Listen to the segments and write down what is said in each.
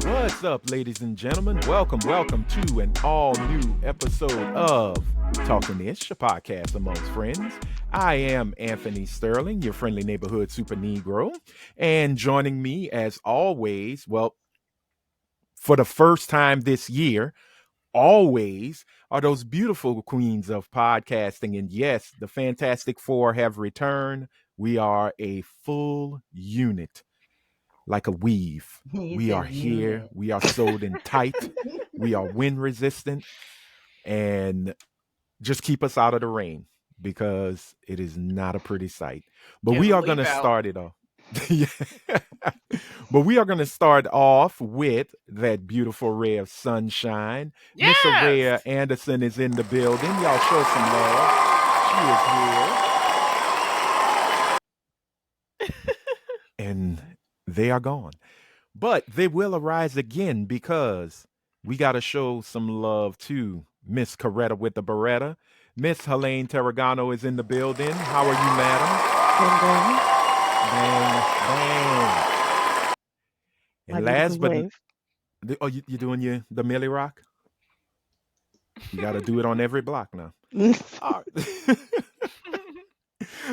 What's up, ladies and gentlemen? Welcome to an all new episode of Talkin' Ish, a podcast amongst friends. I am Anthony Sterling, your friendly neighborhood super Negro. And joining me, as always, well, for the first time this year, always are those beautiful queens of podcasting. And yes, the Fantastic Four have returned. We are a full unit like a weave. He We are said here. unit. We are sewed in tight. We are wind resistant. And just keep us out of the rain because it is not a pretty sight. But Get we a are going to leaf out. start it off. Yeah. But we are going to start off with that beautiful ray of sunshine. Miss Araya Yes. Anderson is in the building. Y'all show some love. She is here. And they are gone. But they will arise again because we got to show some love to Miss Coretta with the Beretta. Miss Helene Terragano is in the building. How are you, madam? Bang, bang. And last but you doing the Millie Rock? You got to do it on every block now. All right.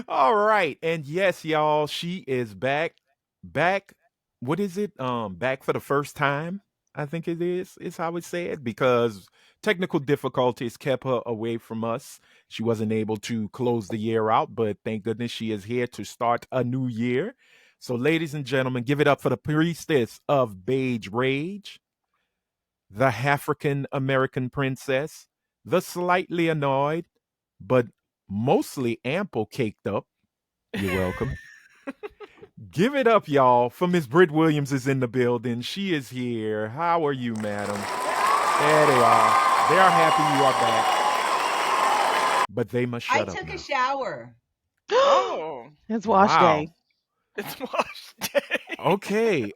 All right. And yes, y'all, she is back. Back. What is it? Back for the first time, I think it is how it's said, because technical difficulties kept her away from us. She wasn't able to close the year out, but thank goodness she is here to start a new year. So, ladies and gentlemen, give it up for the priestess of Beige Rage, the African American princess, the slightly annoyed, but mostly ample caked up. You're welcome. Give it up, y'all, for Miss Britt Williams is in the building. She is here. How are you, madam? There they are. They are happy you are back. But they must I shut up took now. a shower. Oh, It's wash Wow. day. it's wash day. Okay.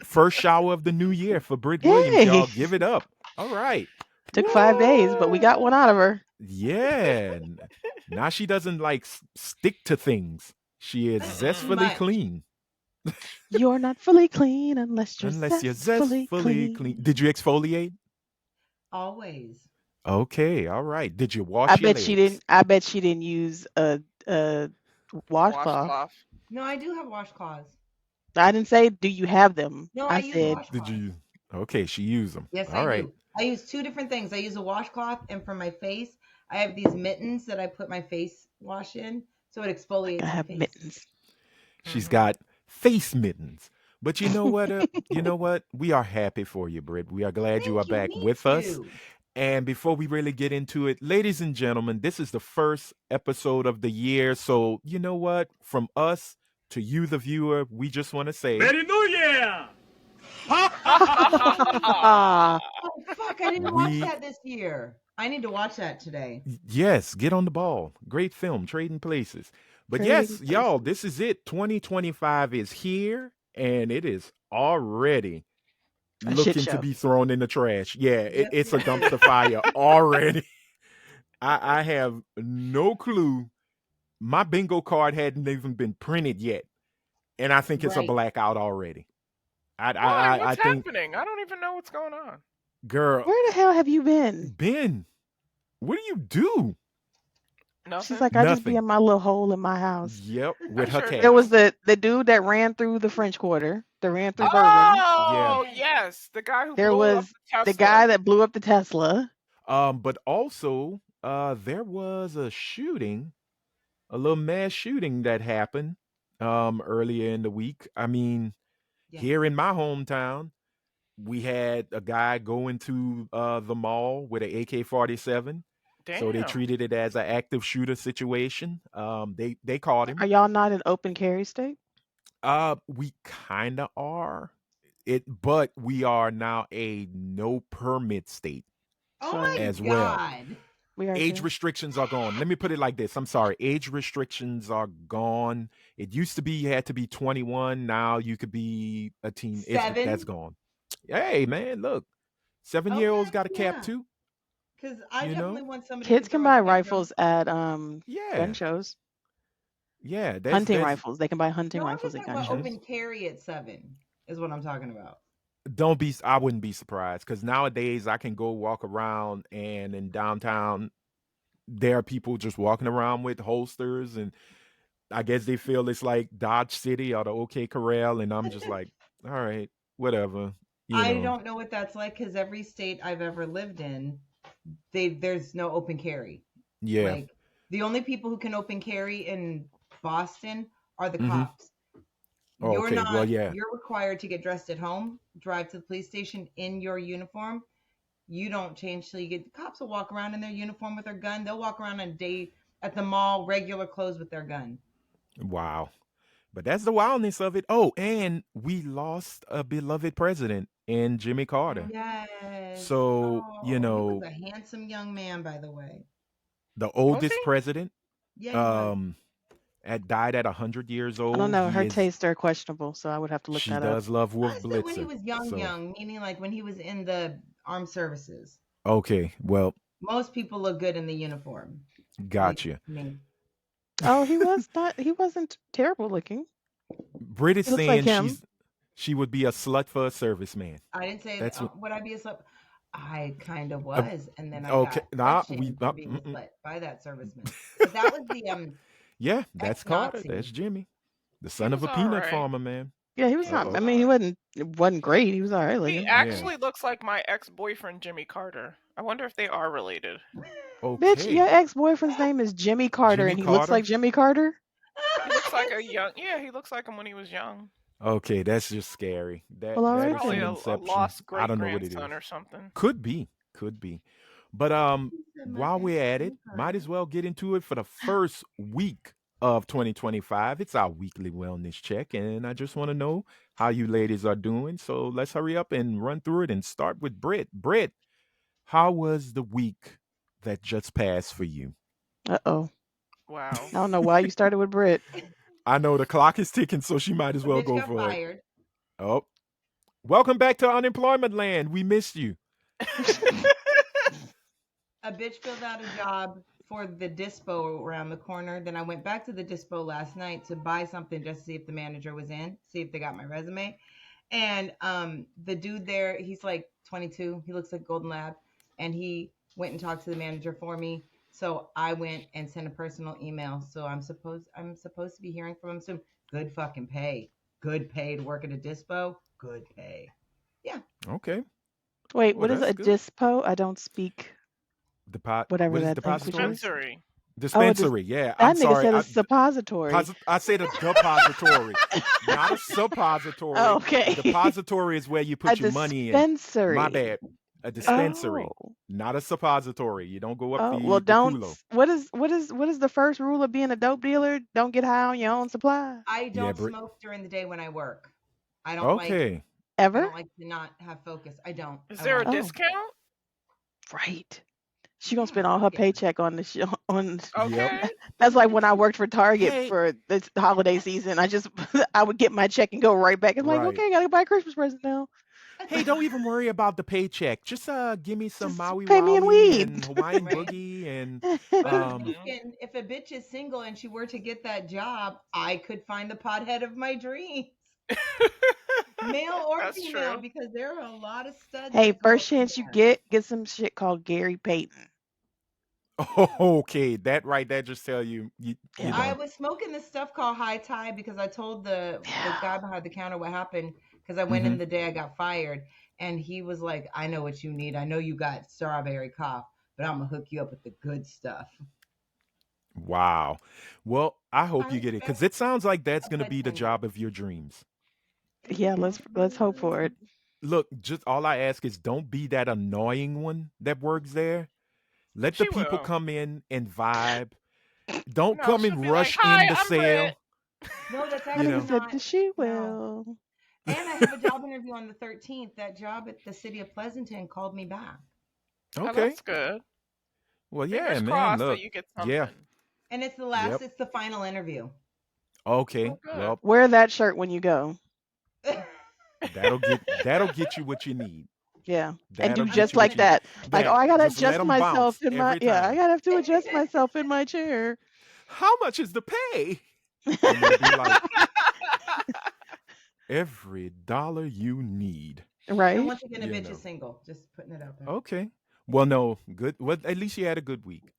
First shower of the new year for Britt Williams, y'all. Yay. Give it up. All right. Took 5 days, but we got one out of her. Yeah. Now she doesn't like stick to things. She is zestfully Much. clean. You're not fully clean unless you're Unless you're zestfully zestfully clean. Did you exfoliate? Always. Okay, all right. Did you wash I your bet legs? she didn't. I bet she didn't use a washcloth. Washcloth. No, I do have washcloths. I didn't say do you have them. No, I I use said Did washcloths. you? Okay, she used them. Yes, All I right. do. I use two different things. I use a washcloth, and for my face, I have these mittens that I put my face wash in, so it exfoliates I my have face. mittens. She's Mhm. got face mittens. But you know what? You know what? We are happy for you, Britt. We are glad you are Thank you. back Me with us. too. And before we really get into it, ladies and gentlemen, this is the first episode of the year. So, you know what? From us to you, the viewer, we just want to say, Merry New Year! Ah, Oh fuck! I didn't watch we, that this year. I need to watch that today. yes, get on the ball. Great film, Trading Places. But yes, trading y'all, places. this is it. 2025 is here, and it is already A shit looking to show. be thrown in the trash. Yeah, Yes, it's a it is. dumpster fire already. I have no clue. My bingo card hadn't even been printed yet, and I think it's a Right. blackout already. Why? I What's think, happening? I don't even know what's going on. girl, Where the hell have you been? Ben, what do you do? Nothing. She's like, I just be Nothing. in my little hole in my house. Yep, with I her sure cat. There was do. the dude that ran through the French Quarter, that ran through Bourbon. Oh yes, the guy who There blew up was the Tesla. the guy that blew up the Tesla. But also, there was a shooting, a little mass shooting that happened, earlier in the week. I mean, Yes. here in my hometown, we had a guy go into the mall with an AK-47. So they Damn. treated it as an active shooter situation. They caught him. Are y'all not an open carry state? We kind of are but we are now a no permit state Oh So my as well. god. we are Age too. restrictions are gone. Let me put it like this. I'm sorry. Age restrictions are gone. It used to be you had to be 21. Now you could be a teen. That's 7? gone. Hey, man, look. 7-year-olds Okay, got a cap yeah. too. Because I You definitely know? want somebody Kids to can throw a buy tantrum. rifles at Yeah. gun shows. Yeah, Hunting that's rifles. They can buy hunting No, I'm rifles just and talking about hmm gunshoes. open carry at 7 is what I'm talking about. don't be. I wouldn't be surprised because nowadays I can go walk around and in downtown there are people just walking around with holsters, and I guess they feel it's like Dodge City or the OK Corral, and I'm just like, all right, whatever, you I know. don't know what that's like because every state I've ever lived in, there's no open carry. Yeah. Like the only people who can open carry in Boston are the hmm cops. You're Okay. Well, not. yeah. You're required to get dressed at home, drive to the police station in your uniform. You don't change till you get. The cops will walk around in their uniform with their gun. They'll walk around on a day at the mall, regular clothes with their gun. Wow. But that's the wildness of it. Oh, and we lost a beloved president in Jimmy Carter. Yes. So, Oh, he was a handsome young man, by the way. the Was oldest he? president, Yeah, he was. um, died at 100 years I don't old. know. He Her is. tastes are questionable, so I would have to look She that up. does love Wolf I said when he Blitzer. was young, So, young, meaning like when he was in the armed services. okay. Well, Most people look good in the uniform. At least gotcha. me. Oh, he was not. He wasn't terrible looking. Brit is He looks like saying him. she would be a slut for a serviceman. I didn't say That's what. would I be a slut? I kind of Uh, was, and then I okay. got Nah. butt We. shamed for being a Mm-mm. slut by that serviceman. But that was the Yeah. That's Carter. ex-Nazi. That's Jimmy, the He son of was a all peanut right. farmer, man. Yeah, he was He Uh was not. I oh. mean, all right. it wasn't great. He was all right He looking. Yeah. actually looks like my ex-boyfriend Jimmy Carter. I wonder if they are related. Bitch, your Okay. ex-boyfriend's name is Jimmy Carter, Jimmy and he looks Carter. like Jimmy Carter. He looks like a young. Yeah, he looks like him when he was young. Okay, that's just scary. That Well, all He's that right is probably some then. a inception. lost I great don't know what it is. grandson or something. Could be. Could be. But He said my while ex we're at it, Jimmy might Carter. as well get into it for the first week of 2025. It's our weekly wellness check, and I just want to know how you ladies are doing. So let's hurry up and run through it and start with Britt. Britt, how was the week that just passed for you? Uh-oh. Wow. I don't know why you started with Brit. I know the clock is ticking, so she might as A well bitch go got for it. fired. Oh, welcome back to unemployment land. We missed you. A bitch filled out a job for the dispo around the corner. Then I went back to the dispo last night to buy something just to see if the manager was in, see if they got my resume. And the dude there, he's like 22. He looks like Golden Lab, and he went and talked to the manager for me. So I went and sent a personal email. So I'm supposed to be hearing from him soon. Good fucking pay. Good pay to work at a dispo. Good pay. Yeah. Okay. Wait, Well, what is that's a good. dispo? I don't speak whatever What is that language depository? is. Dispensary. Oh, Dispensary. Yeah, I'm that nigga sorry. said a suppository. I said a depository, not a suppository. Oh, A okay. depository is where you A put your money in. My dispensary. bad. A dispensary, Oh. not a suppository. You don't go up Oh, well, the don't. culo. What is the first rule of being a dope dealer? Don't get high on your own supply. I Yeah, don't Brit. smoke during the day when I work. I don't like Okay. I Ever? don't like to not have focus. I don't. Is I there a won't. Oh, discount? right. She gonna Yeah, spend all her fuck it. paycheck on this on. Yep. Okay. That's like when I worked for Target Hey. for this holiday season. I would get my check and go right back. It's like, Right. okay, I gotta buy a Christmas present now. Hey, don't even worry about the paycheck. Just give me some Just Maui pay me in Wowie weed. and Hawaiian Right. Boogie and But I'm Mhm. thinking if a bitch is single and she were to get that job, I could find the pothead of my dreams. Male or That's female, true. because there are a lot of studs Hey, that go first up chance you there. get some shit called Gary Payton. okay, that right there just tell you you Yeah. I know. was smoking this stuff called High Tide because I told the guy behind the counter what happened because I went in Mhm. the day I got fired, and he was like, "I know what you need. I know you got strawberry cough, but I'm gonna hook you up with the good stuff." Wow. Well, I hope you I get it because smoked it sounds like that's a going to be the bartender. job of your dreams. Yeah, let's hope for it. Look, just all I ask is don't be that annoying one that works there. Let the She people will. come in and vibe. Don't No, come she'll and be like, rush in "Hi, the I'm Britt." sale. No, that's That You actually nigga know. said not. that she No. will. And I have a job interview on the 13th. That job at the city of Pleasanton called me back. Oh, Okay. that's good. Well, yeah, Fingers man. crossed that Look. you get Yeah. something. And it's the Yep. it's the final interview. Okay. Oh, good. Well, Wear that shirt when you go. that'll get you what you need. Yeah. And That'll do get just you what like you need. that. Like, oh, I gotta Just let adjust them myself bounce in my every time. I gotta have to adjust myself in my chair. How much is the pay? and they'll be like, every dollar you need. And Right? once again, a You bitch is know. single. Just putting it out there. Okay. Well, no, good. Well, at least you had a good week.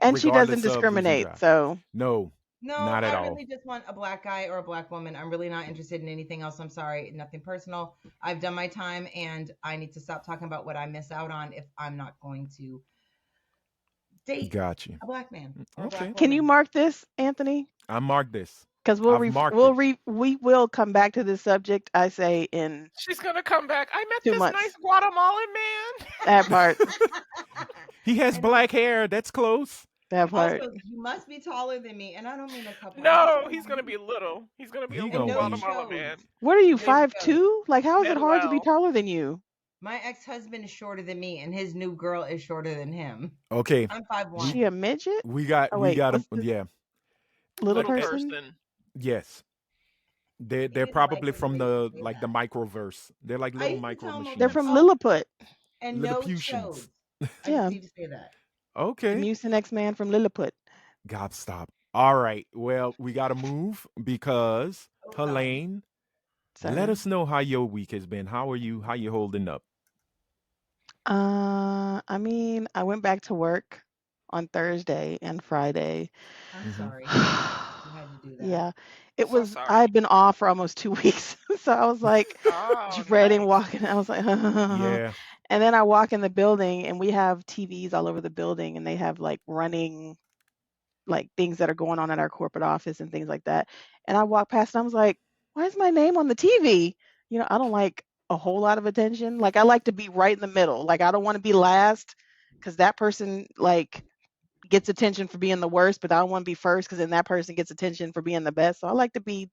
And she doesn't Regardless of losing discriminate. job. So, No, No, not at I all. really just want a black guy or a black woman. I'm really not interested in anything else. I'm sorry, nothing personal. I've done my time, and I need to stop talking about what I miss out on if I'm not going to date Got you. a black man or a Okay. black can you woman. mark this, Anthony? I marked this. Because I've marked it. we will come back to this subject. I say in She's gonna come back. I met 2 this nice months. Guatemalan man. That part. He has And black hair. That's close. That part. also, you must be taller than me, and I don't mean a couple inches. No, he's gonna be little. He's gonna be a He little And gonna no be. Guatemalan shows. man. What are you, No Named shows. 5'2"? Like, how is it hard to be Manuel. taller than you? My ex-husband is shorter than me, and his new girl is shorter than him. Okay. I'm We 5'1". She a midget? we got Oh we wait, got him. what's the Yeah. little Little Okay. person? person. Yes. You They're need to like probably it the from way you the say like the that. microverse. They're like I little used to micro tell him over They're the from machines. phone, Lilliput. and no Lilliputians. shows. I just Yeah, need to say that. the Okay. Mucinex man from Lilliput. God stop. All right. Well, we gotta move because Oh God. Helene, let Sir. us know how your week has been. How are you? How you holding up? I mean, I went back to work on Thursday and Friday. I'm Hmm. sorry you had to do that. Yeah, it So was. I sorry. had been off for almost 2 weeks, so I was like Oh, dreading nice. walking. I was like, Yeah. and then I walk in the building, and we have TVs all over the building, and they have like running like things that are going on at our corporate office and things like that. And I walked past and I was like, why is my name on the TV? I don't like a whole lot of attention. Like I like to be right in the middle. Like I don't want to be last because that person like gets attention for being the worst, but I don't want to be first because then that person gets attention for being the best. So I like to be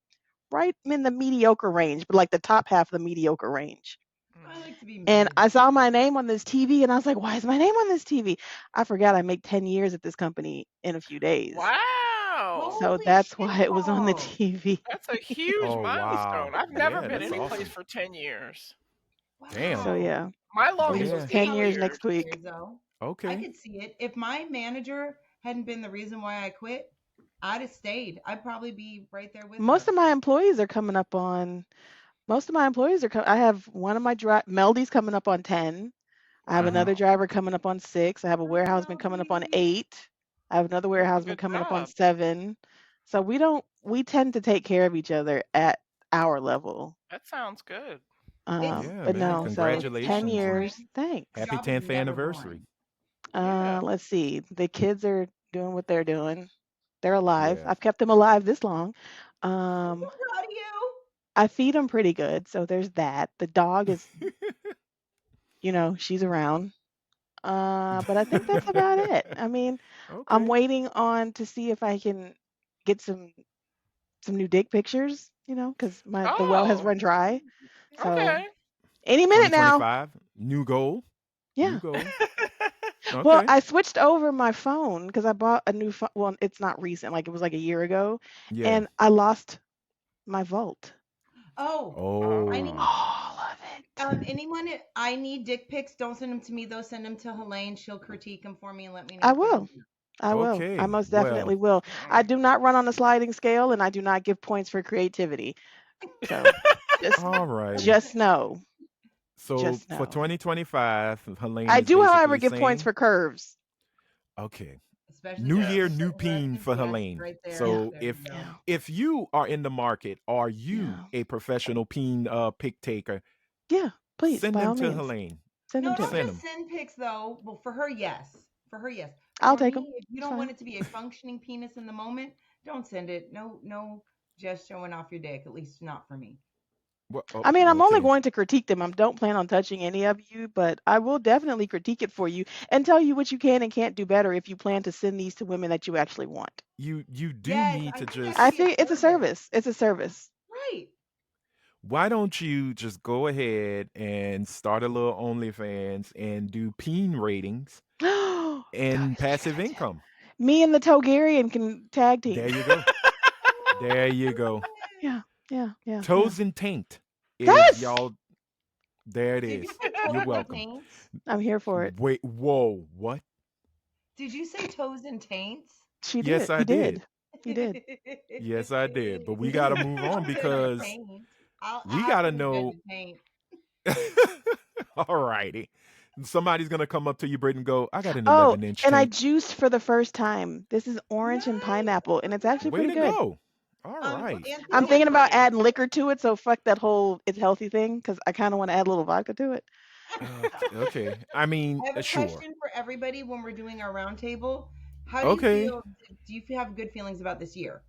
right in the mediocre range, but like the top half of the mediocre range. I Mm. like to be And mid. I saw my name on this TV and I was like, why is my name on this TV? I forgot I make 10 years at this company in a few days. Wow. So Holy that's shit why it was on the balls. TV. That's a huge Oh wow. milestone. I've never Yeah, been that's any place awesome. for 10 years. Damn. So Wow. yeah, My it'll I be longest could was Yeah. see 10 8 how it years took years. next week. years though. I Okay. could see it. If my manager hadn't been the reason why I quit, I'd have stayed. I'd probably be right there with Most her. of my employees are coming up on. Most of my employees are. I have one of my Meldy's coming up on 10. I have Hmm. another Wow. driver coming up on 6. I have a Hi, warehouseman coming up on Melody. 8. I have another That's a warehouseman good coming up on job. 7. So we tend to take care of each other at our level. That sounds good. It's Yeah, But man. no, so it's 10 never Congratulations and years. boring. The Thanks. happy job is 10th never anniversary. boring. Yeah. Let's see. The kids are doing what they're doing. They're alive. Yeah. I've kept them alive this long. I'm so Um, proud of you. I feed them pretty good, so there's that. The dog is, she's around. But I think that's about it. I mean, I'm Okay. waiting on to see if I can get some new dick pictures, because my the well has Oh, run dry. So okay. any minute now. 2025. New goal. New Yeah. goal. Well, Okay. I switched over my phone because I bought a new phone. Well, it's not recent, like it was like a year ago, Yeah. and I lost my vault. Oh, I Oh. need All of it. anyone. I need dick pics. Don't send them to me though. Send them to Helene. She'll critique them for me and let me know I if they're will. good. I will. I Okay. most Well, definitely will. I do not run on a sliding scale, and I do not give points for creativity. So just all righty. just know. So Just for know. 2025, Helene I is do, however, basically give points saying, for curves. okay, Especially new because year, she's Yes. new so peen aggressive. for Yes, Helene. right there. Yeah. So There we if go. Yeah. if you are in the market, are you Yeah. a professional peen pick taker? Yeah. Please, Send by them all to means, Helene. send them No, to don't me. Send just them. send pics though. Well, for her, yes. For her, yes. I'll For take them. me, if you It's don't want fine. it to be a functioning penis in the moment, don't send it. No, no, just showing off your dick. At least not for me. Well, oh, I mean, I'm only okay. going to critique them. I don't plan on touching any of you, but I will definitely critique it for you and tell you what you can and can't do better if you plan to send these to women that you actually want. You do Yes, need I to think that should I just be a think it's a service. service. It's a service. Right. why don't you just go ahead and start a little OnlyFans and do peen ratings That and is a good passive idea. income? Me and the Togarian can tag There team. you go. Oh, There I you love go. it. Yeah, yeah, yeah, yeah. Toes and taint is Yes! y'all. There it Did you is. say You're toes and welcome. taints? I'm here for it. Wait, whoa, what? Did you say toes and taints? She Yes, did. I He did. did. You did. Yes, I did. But we You got to did. move on I'm good at because paint. I'll we got to happily judge know. a paint. All righty. Somebody's going to come up to you, Britt, and go, I got an Oh, 11-inch and I tank. juiced for the first time. This is orange and pineapple, and it's actually Way pretty to good. go. All right. I'm Where Anthony, we thinking about playing? adding liquor to it, so fuck that whole it's healthy thing because I kind of want to add a little vodka to it. Okay. I mean, I have a sure. question for everybody when we're doing our roundtable. How do you Okay. feel? Do you have good feelings about this year?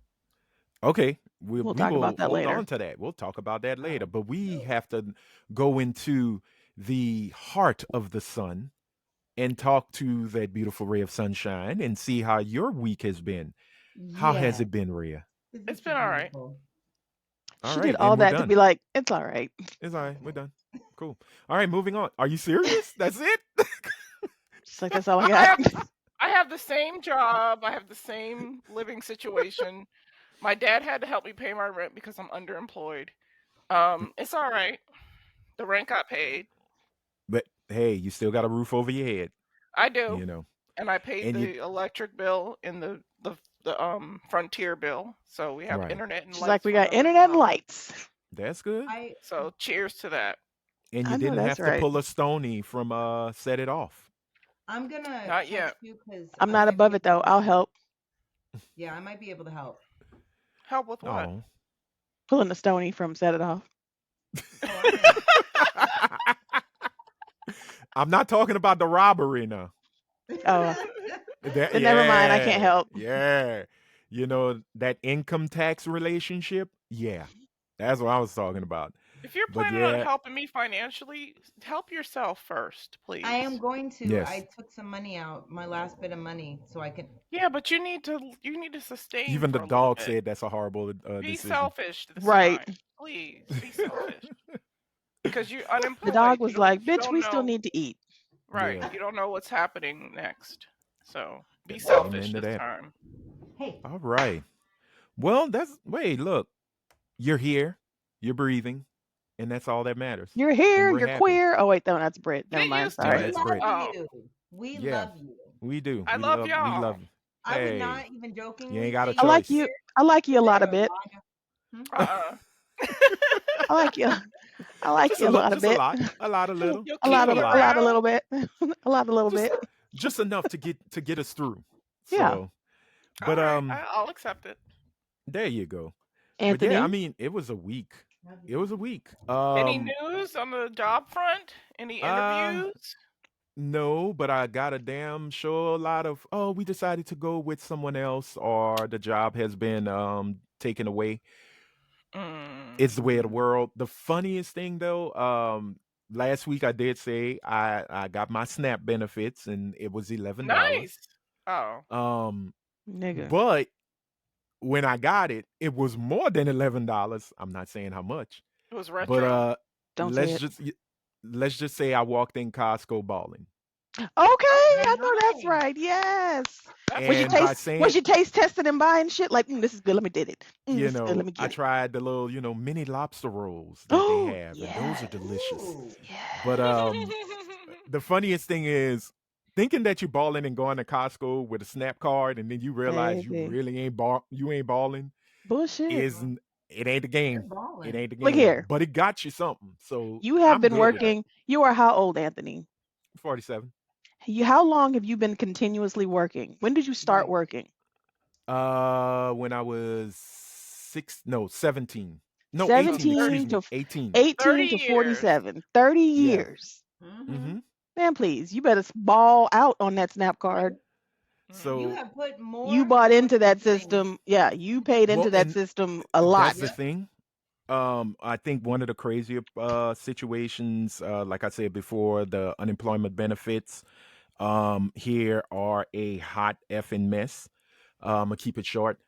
Okay. We'll We talk will about that hold later. on to that. We'll talk about that later. Oh, But we oh, have to go into the heart of the sun and talk to that beautiful ray of sunshine and see how your week has been. How has yeah. it been, Rhea? It's This been is all right. beautiful. All She did right. all And we're that to done. be like, it's all right. It's all right. We're done. Cool. All right. Moving on. Are you serious? That's it? She's like, that's all I I got. have I have the same job. I have the same living situation. My dad had to help me pay my rent because I'm underemployed. It's all right. The rent got paid. But hey, you still got a roof over your head, I do, you know. and I paid And you the electric bill and the Frontier bill, so we have right. internet and She's like, lights we for got the rest internet of and the month. lights. That's good. I So cheers to that. And you I know didn't that's have to right. pull a Stony from Set It Off. I'm gonna Not text yet. you because I'm I not might be above it able though. to I'll help. help. Yeah, I might be able to help. Help with what? Oh. Pulling the Stony from Set It Off. Oh, I can help. I'm not talking about the robbery now. Oh, That then never mind. I can't yeah. help. Yeah. You know that income tax relationship? Yeah. That's what I was talking about. If you're But planning on yeah, helping me financially, help yourself first, I am please. going to. yes. I took some money out, my last bit of money, so I can. Yeah, but you need to sustain Even the for a little dog bit. said that's a horrible Be decision. selfish this Right. time. Please, be selfish. Because you're The dog unemployed. You was don't like, you bitch, don't we still know need to eat. right. Yeah. You don't know what's happening next. So be selfish Amen to this that. time. Hey, All right. Well, that's wait, look. You're here. You're breathing, and that's all that matters. You're And here. we're You're happy. queer. Oh wait, no, that's Brit. Never Get mind. used to No, Sorry. we it. that's love Brit. Oh, you. We Yeah, love you. we do. I love We y'all. love you. I would Hey, not even you ain't jokingly got a say I you were like choice. you. queer I like you a because lot I a have a bit. lot of. Hmm? Uh-uh. I like you. I like Just you a a little, lot a just a bit. lot, a lot, a little, You'll A just keep lot a of me a lot, lot a little around. bit. A lot a little just bit. just enough to get us through. Yeah. So, All but right, I'll accept it. there you go. But yeah, I Anthony. mean, it was a week. Love you It was a too. week. Any news on the job front? Any Uh, interviews? no, but I got a damn sure a lot of. Oh, we decided to go with someone else, or the job has been taken away. It's the way of the Mm, world. The funniest thing though, last week I did say I got my SNAP benefits and it was $11. nice. Oh, Um, Nigga. but when I got it, it was more than $11. I'm not saying how much, it was but retro. Don't say let's it. just let's just say I walked in Costco balling, Okay, Okay, I know that's Nice. right. Yes. that's Was what's you and up. by taste was saying, you taste testing and buying shit like this is good, let me did it. This is good, let me I get it. tried the little mini lobster rolls that they Oh have, and those are yes. delicious. Ooh. But Yes. the funniest thing is thinking that you're balling and going to Costco with a snap card, and then you realize you Baby. really you ain't balling. Bullshit. Is It ain't the You're game. It balling. ain't the Look game, here. but it got you something. So You have I'm been good with it. working. You are how old, Anthony? 47. How long have you been continuously working? When did you start Right. working? When I was 17. No, So 18. Excuse 17 30, me, to 18. 30 18 to years. 47. 30 Yeah. years. Mm-hmm. Mm-hmm. Man, please. You better ball out on that snap card. You So, have put You more bought than what into you're that getting. system. Yeah, you paid well, into that and system a that's lot. the Yep. thing. I think one of the crazier situations, like I said before, the unemployment benefits here are a hot effing mess. I'll keep it short.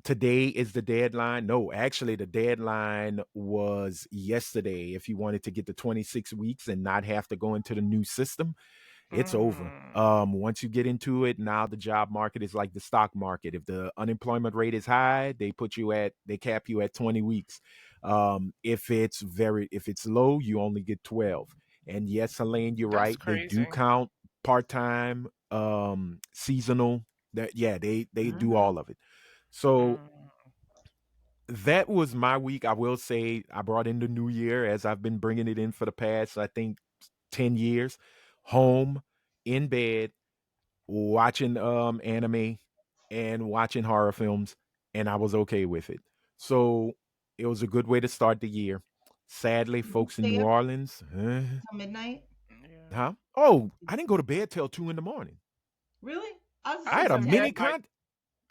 Today is the deadline. No, actually, the deadline was yesterday. If you wanted to get the 26 weeks and not have to go into the new system, it's over. Mm, Once you get into it, now the job market is like the stock market. If the unemployment rate is high, they cap you at 20 weeks. If it's low, you only get 12. And yes, Elaine, you're that's right. They do crazy. count part time, seasonal. That yeah, they do Mm-hmm. all of it. So Mm. that was my week. I will say I brought in the new year as I've been bringing it in for the past, I think, 10 years. Home, in bed, watching anime and watching horror films, and I was okay with it. So it was a good way to start the year. Sadly, You folks in stay New up Orleans, till midnight? Yeah. huh? Oh, I didn't go to bed till 2 in the morning. Really? I was I I asleep had went a till to 10. bed mini like con.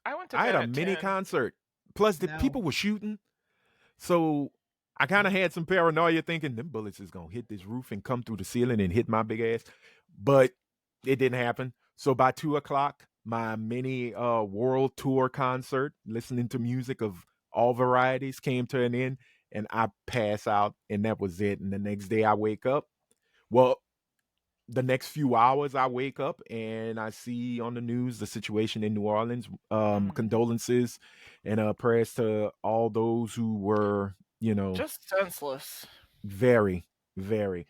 I went to I had bed a at mini 10. concert. Plus, the No. people were shooting. So I kind of had some paranoia thinking them bullets is going to hit this roof and come through the ceiling and hit my big ass. But it didn't happen. So by 2 o'clock, my mini world tour concert, listening to music of all varieties, came to an end. And I pass out, and that was it. And the next day I wake up. Well, the next few hours I wake up and I see on the news the situation in New Orleans. Mm. Condolences and prayers to all those who were, Just senseless. very, very.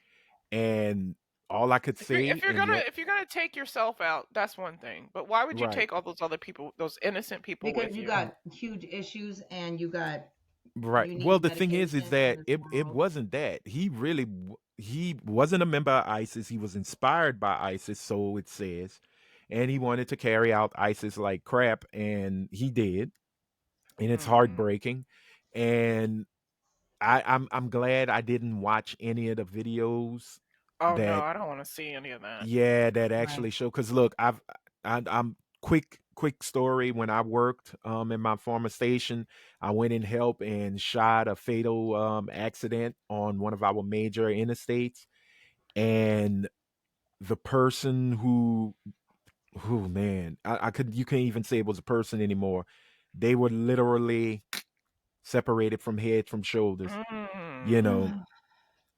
And all I could If you're say, if you're and gonna yet, if you're gonna take yourself out, that's one thing. But why would you right, take all those other people, those innocent people, Because with you you? got huge issues and right. you Well, need the thing is medication in that this it world. wasn't that he wasn't a member of ISIS. He was inspired by ISIS, so it says, and he wanted to carry out ISIS like crap, and he did, and it's Mm. heartbreaking. And I'm glad I didn't watch any of the videos Oh no, that I don't want to see any of that. yeah that Right. actually show. Because look, I'm quick story. When I worked in my former station, I went in help and shot a fatal accident on one of our major interstates, and the person who man, I could you can't even say it was a person anymore. They were literally separated from head from shoulders, you Mm. know,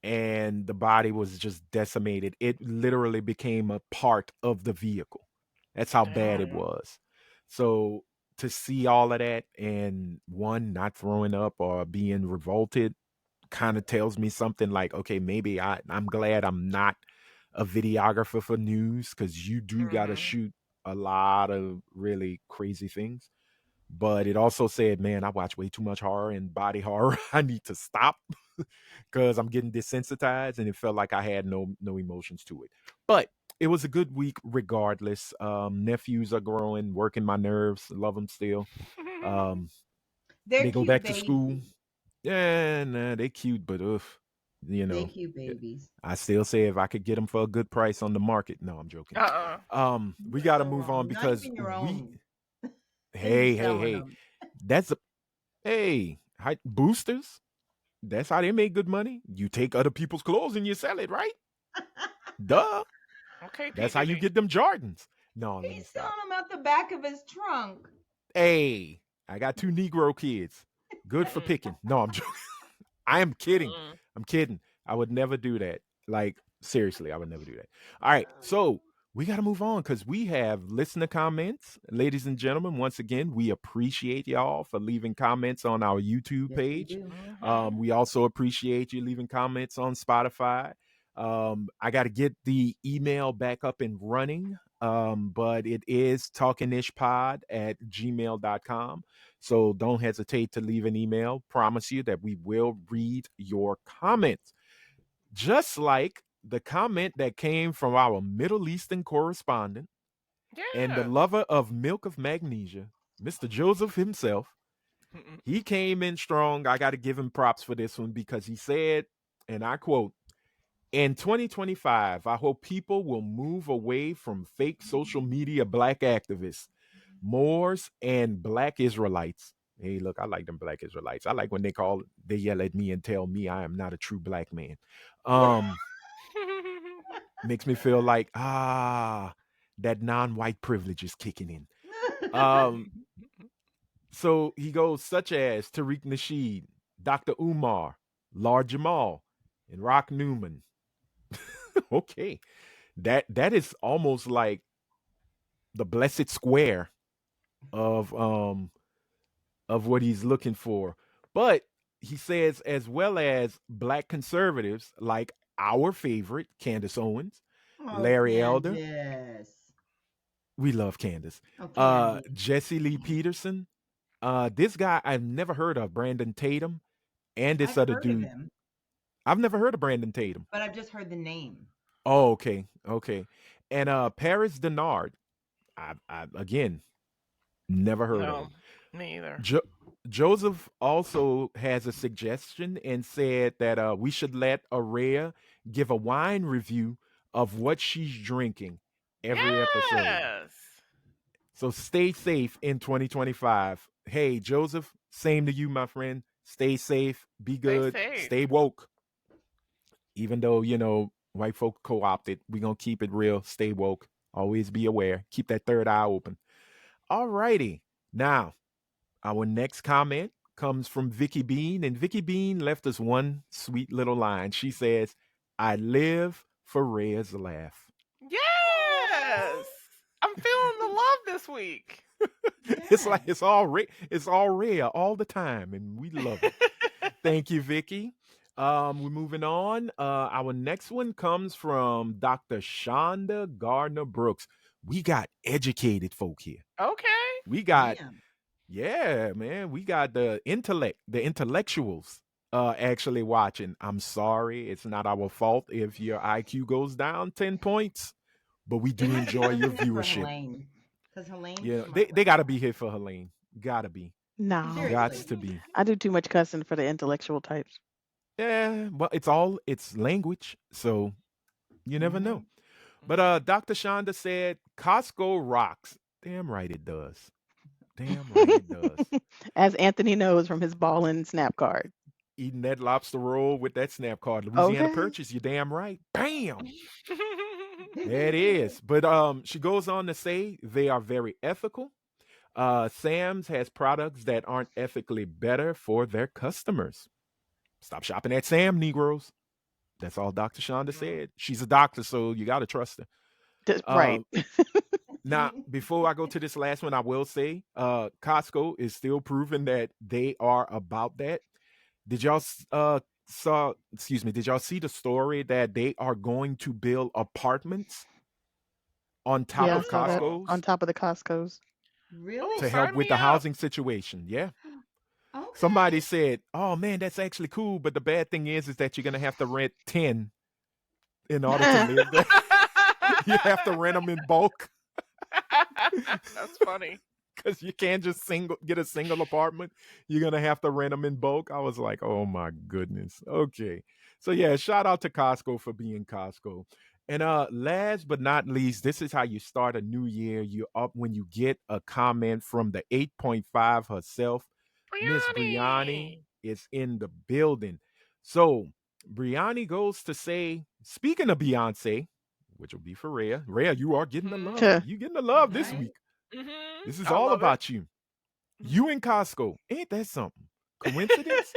and the body was just decimated. It literally became a part of the vehicle. That's how bad it Damn. was. So to see all of that and one not throwing up or being revolted kind of tells me something like, okay, maybe I'm glad I'm not a videographer for news because you do got to Mhm. shoot a lot of really crazy things. But it also said, man, I watch way too much horror and body horror. I need to stop because I'm getting desensitized, and it felt like I had no emotions to it. But it was a good week regardless. Nephews are growing, working my nerves. Love them still. Um, They're they go cute back to school. babies. Yeah, nah, they cute, but you They know, cute eh, babies. I still say if I could get them for a good price on the market. No, I'm joking. Uh-uh. We got to move No, on not because even your we. own. And you selling Hey, them. that's a hey boosters. That's how they make good money. You take other people's clothes and you sell it, right? Duh. Okay, P. That's how you Diddy. get them Jordans. No, let me He's stop. selling them out the back of his trunk. Hey, I got two Negro kids. Good for Mm. picking. No, I'm joking. I am kidding. Mm. I'm kidding. I would never do that. Like, seriously, I would never do that. All right. So we got to move on because we have listener comments. Ladies and gentlemen, once again, we appreciate y'all for leaving comments on our YouTube Yes, we page. do. Mhm. We also appreciate you leaving comments on Spotify. I got to get the email back up and running, but it is talkingishpod@gmail.com. So don't hesitate to leave an email. Promise you that we will read your comments. Just like the comment that came from our Middle Eastern correspondent and the Yeah. lover of milk of magnesia, Mr. Joseph himself. Mm-mm. He came in strong. I got to give him props for this one because he said, and I quote, in 2025, I hope people will move away from fake social media black activists, Moors, and black Israelites. Hey, look, I like them black Israelites. I like when they yell at me and tell me I am not a true black man. Um, Makes me feel like, that non-white privilege is kicking in. Um, so he goes, such as Tariq Nasheed, Dr. Umar, Lard Jamal, and Rock Newman. Okay. That is almost like the blessed square of what he's looking for. But he says as well as black conservatives like our favorite Candace Owens, Oh, Larry Elder. Candace. We love Candace. Oh, Candy. Jesse Lee Peterson, This guy I've never heard of, Brandon Tatum, and this I've other heard of dude. him, I've never heard of Brandon Tatum. but I've just heard the name. Oh, okay, okay. And Paris Denard, I again never heard of No, him. me either. Jo- Joseph also has a suggestion and said that we should let Araya give a wine review of what she's drinking every episode. Yes. So stay safe in 2025. Hey, Joseph, same to you, my friend. Stay safe, be Stay good, safe. stay woke. Even though, white folk co opted, we're going to keep it real, stay woke, always be aware, keep that third eye open. All righty. Now, our next comment comes from Vicky Bean, and Vicky Bean left us one sweet little line. She says, I live for Rhea's laugh. Yes. I'm feeling the love this week. It's like Yes. it's all Rhea all the time, and we love it. Thank you, Vicky. We're moving on. Our next one comes from Dr. Shonda Gardner Brooks. We got educated folk here. Okay. We got Damn. Yeah, man. We got the intellectuals actually watching. I'm sorry, it's not our fault if your IQ goes down 10 points, but we They do might be enjoy your coming here for viewership. Helene, because Helene's Yeah, smart they like gotta that. be here for Helene. Gotta be. No, Gots Seriously. to be. I do too much cussing for the intellectual types. Yeah, well, it's language, so you never Hmm. know. But Dr. Shonda said Costco rocks. Damn right it does. Damn right it does. As Anthony knows from his ball and snap card. Eating that lobster roll with that snap card. Louisiana Okay. Purchase, you damn right. Bam. There it is. But she goes on to say they are very ethical. Sam's has products that aren't ethically better for their customers. Stop shopping at Sam, Negroes. That's all Dr. Shonda said. She's a doctor, so you got to trust her. Right. Now, before I go to this last one, I will say Costco is still proving that they are about that. Did y'all did y'all see the story that they are going to build apartments on top Yeah, I of saw that Oh. on Costco's top of the Costco's. Oh, to Really? help sign with me the up. housing situation? Yeah. Somebody Okay. said, "Oh man, that's actually cool, but the bad thing is that you're going to have to rent 10 in order to live there. You have to rent them in bulk That's funny. because you can't just get a single apartment. You're gonna have to rent them in bulk." I was like, "Oh my goodness." Okay, so yeah, shout out to Costco for being Costco. And last but not least, this is how you start a new year. You up when you get a comment from the 8.5 herself. Miss Briani Brianni. is in the building. So Briani goes to say, speaking of Beyonce, which will be for Rhea. Rhea, you are getting the Mhm. love. You getting the love this Right? week. Mhm. This is I all love it. about you. You and Costco. Ain't that something? Coincidence?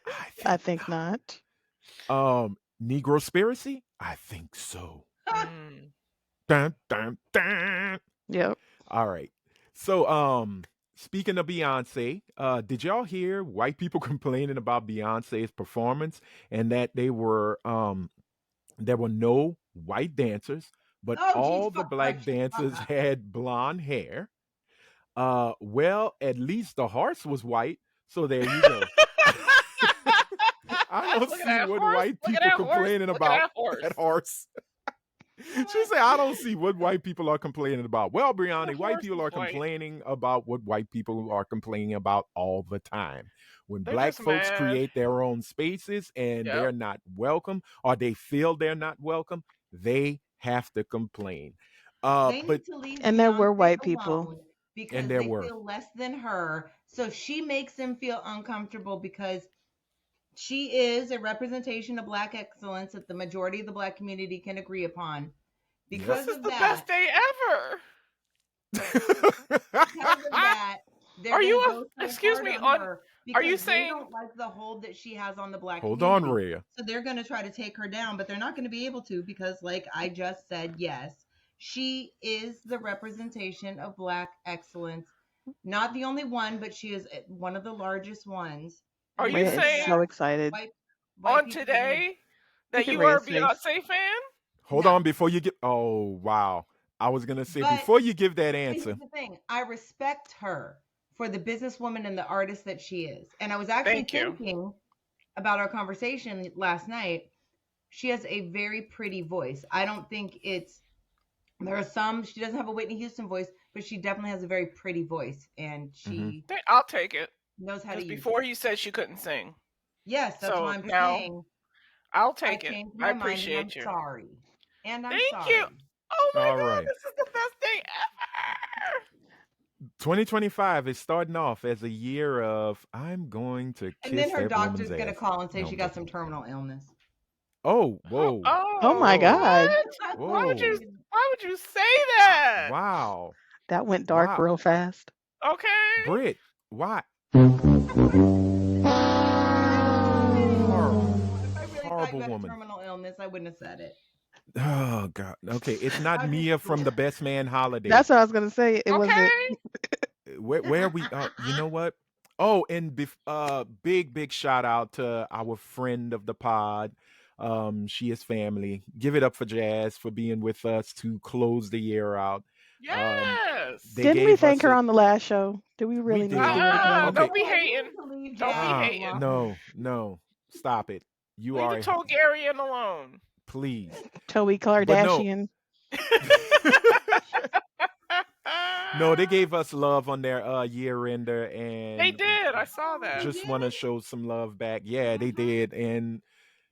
I I think think not. not. Negro spiracy? I think so. Mm. Dun, dun, dun. Yep. All right. So, speaking of Beyonce, did y'all hear white people complaining about Beyonce's performance and that there were no white dancers, but Oh, she's all the black dancers fucked. had blonde hair? Well, at least the horse was white, so there you go. I don't Look at see that what horse. white Look at people that horse. complaining Look at about that horse. that horse. You know She said, what? I don't see what white people are complaining about. Well, The Brianni, white horse people is are white. complaining about what white people are complaining about all the time. When They're black just folks mad. create their own spaces and Yep. they're not welcome or they feel they're not welcome, they have to complain. They But need to leave And there were Beyonce white people. alone and because there they were. feel less than her. So she makes them feel uncomfortable because she is a representation of black excellence that the majority of the black community can agree upon. Yep. This Because is of the that, best day ever. because of that, they're Are going to you go so excuse hard me on on her are you because they saying don't like the hold that she has on the black Hold on, community. Rhea. So they're going to try to take her down, but they're not going to be able to because, like I just said, yes, she is the representation of black excellence. Not the only one, but she is one of the largest ones. are And you Rhea is because of saying so that, excited. white on people are going to. today that Look at you are a Rhea's face. Beyonce fan? Hold No, on before you get. Oh, wow. I was going to say, but before you give that here's answer, the thing: I respect her for the businesswoman and the artist that she is. And I was actually Thank you. thinking about our conversation last night. She has a very pretty voice. I don't think there are some, she doesn't have a Whitney Houston voice, but she definitely has a very pretty voice, and Mm-hmm. she I'll take it. knows how to Because use before it. you said she couldn't sing. Yes, that's why So I'm now saying I'll I take it. changed I my mind, and I'm appreciate you. sorry. And I'm Thank you. sorry. Oh my All God, right. this is the best day ever. 2025 is starting off as a year of I'm going to And then kiss her that woman's doctor's gonna ass. call and say No, she I'm got some joking. terminal illness. Oh, Oh, whoa, Oh my oh, whoa, God. what? Why would you? whoa, Why would you say that? wow, That went dark wow. real fast. Okay. Brit, why? Oh, Horrible, if I really thought you horrible had a woman. terminal illness, I wouldn't have said it. Oh God. Okay, it's not I was just Mia from the kidding. Best Man Holiday. That's what I was gonna say. It wasn't. Okay. Where we? You know what? Oh, and big shout out to our friend of the pod. She is family. Give it up for Jazz for being with us to close the year out. Um, Yes. they Didn't we gave thank us her a. on the last show? Do we We really need to did. do it again? Okay. Don't be You hating. need to leave Don't be Jazz hating. alone. No, stop it. You Leave are the a Targaryen alone. please, Toby but no. Kardashian. No, they gave us love on their year ender, They and did. I saw They that. just want to did. show some love back. Yeah, they Mhm. did, and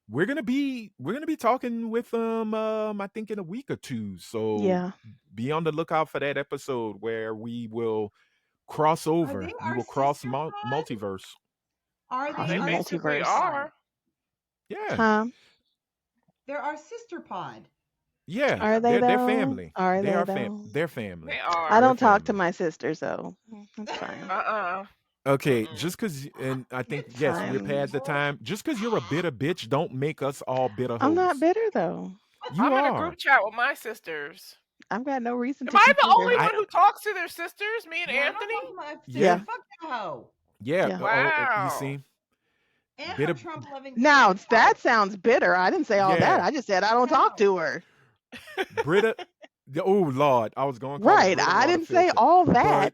we're gonna be talking with them. I think in a week or two. So Yeah. be on the lookout for that episode where we will cross Are they over. We our will cross sister pod? multiverse. Are Cross they They the our basically sister multiverse. pod? are. Yeah, Huh? They're our sister pod. yeah. Are Yep. they They're though? family. Are They they are though? They're family. They I are. They're don't talk to family. my sisters, so that's fine. Uh-uh. Okay, Mm-mm. just because, and I think, It's yes, we're fine. past the Fine. time. Just because you're a bitter bitch, don't make us all bitter I'm not hoes. bitter though. You I'm in a group are. chat with my sisters. I've got no reason Am to I be the only bitter. I one who talks to their sisters? Me and Yeah, I don't Anthony? talk to my sister. yeah, Yeah. Fuck that hoe. yeah. Yeah. You Wow. see, And her bitter. Trump loving Now friend. that Oh, sounds bitter. I didn't say all that. Yeah, I just said I don't talk no. to her. Britta. Oh Lord, I was going to call her Right. Britta I water didn't say filter, all that. but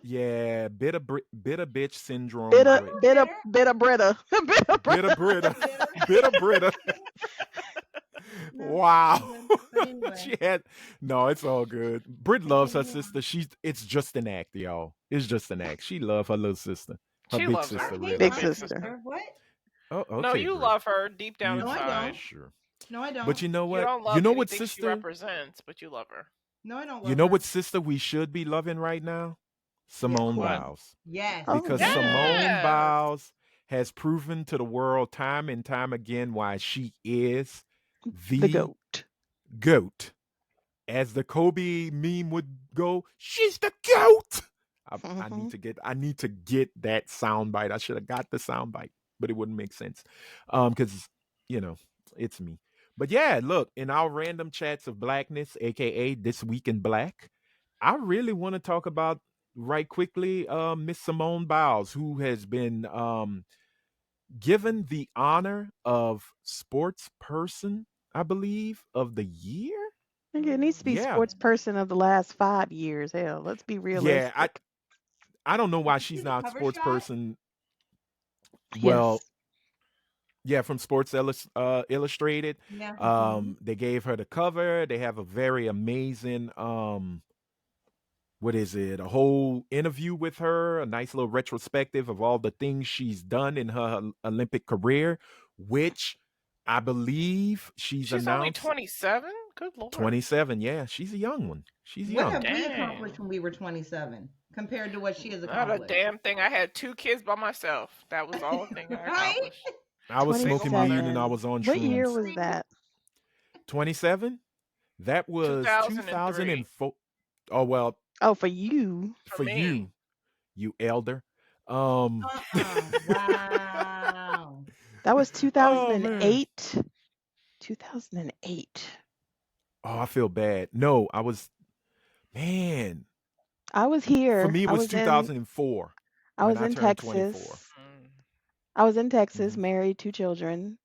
yeah, bitter bitch syndrome, Bitter, I'm Brit. not bitter, bitter. bitter, Britta. Bitter, Bitter Britta. Britta, I'm bitter. bitter Britta. No, I'm Wow. good. But anyway. She had no, it's all good. Brit loves her Continue sister. on. It's just an act, y'all. It's just an act. She love her little sister. Her She big loves I her. sister, hate really. Big my Big sister. sister. sister. What? Oh, No, okay, you Brit. love her deep down You No, I inside. don't. sure. No, I don't. But you know You what? don't You love know what anything she sister? represents, but you love her. No, I don't You love know her. what sister we should be loving right now? Yes, Simone What? queen. Biles. Yes. Oh Because yeah. Simone Yes. Biles has proven to the world time and time again why she is The the goat. GOAT. As the Kobe meme would go, she's the GOAT. I need to get that soundbite. I should have got the soundbite, but it wouldn't make sense. Because you know, it's me. But yeah, look, in our random chats of blackness, aka This Week in Black, I really want to talk about right quickly Miss Simone Biles, who has been given the honor of sports person, I believe, of the year. I think it needs to be Yeah. sports person of the last 5 years. Hell, let's be Yeah, realistic. I don't know Did why you see she's the not cover sports shot? person. Well, Yes. yeah, from Sports Illustrated. Yeah. Mhm. They gave her the cover. They have a very amazing what is it? A whole interview with her, a nice little retrospective of all the things she's done in her Olympic career, which I believe she's She's only announced 27? Good Lord. 27. Yeah, she's a young one. She's What young. have we Dang. accomplished when we were 27 compared to what she has Not a accomplished? damn thing. I had 2 kids by myself. That was all the thing I Right? accomplished. I was Single smoking mother. weed and I 27. was on What year shrooms. was that? 27? That was 2003 2004. Oh, well, Oh, for you. for for me. you elder. Um, Wow. That was oh, man. 2008. 2008. Oh, I feel bad. No, I was, man, I was for here. me, it I was was in 2004 I when was I in turned 24. Texas. Mm. I was in Texas, Mhm. married, 2 children,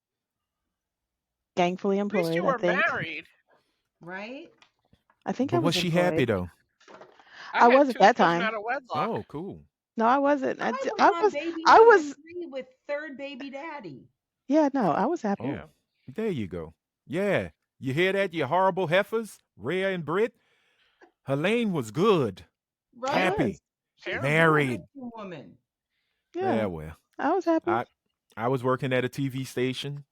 gainfully At least you employed, I were think. married. Right? I think I But was was she happy employed. though? I I was had at 2 that children time. out of wedlock. Oh, cool. No, I wasn't. I was I on was. baby I number was. 3 with third baby daddy. Yeah, no, I was happy. Yeah. Oh, there you go. Yeah. You hear that, you horrible heifers? Rhea and Britt? Helene was good. She Right? was. Happy. She's a Apparently. good Married. looking woman. Yeah, Yeah, well. I was happy. I I was working at a TV station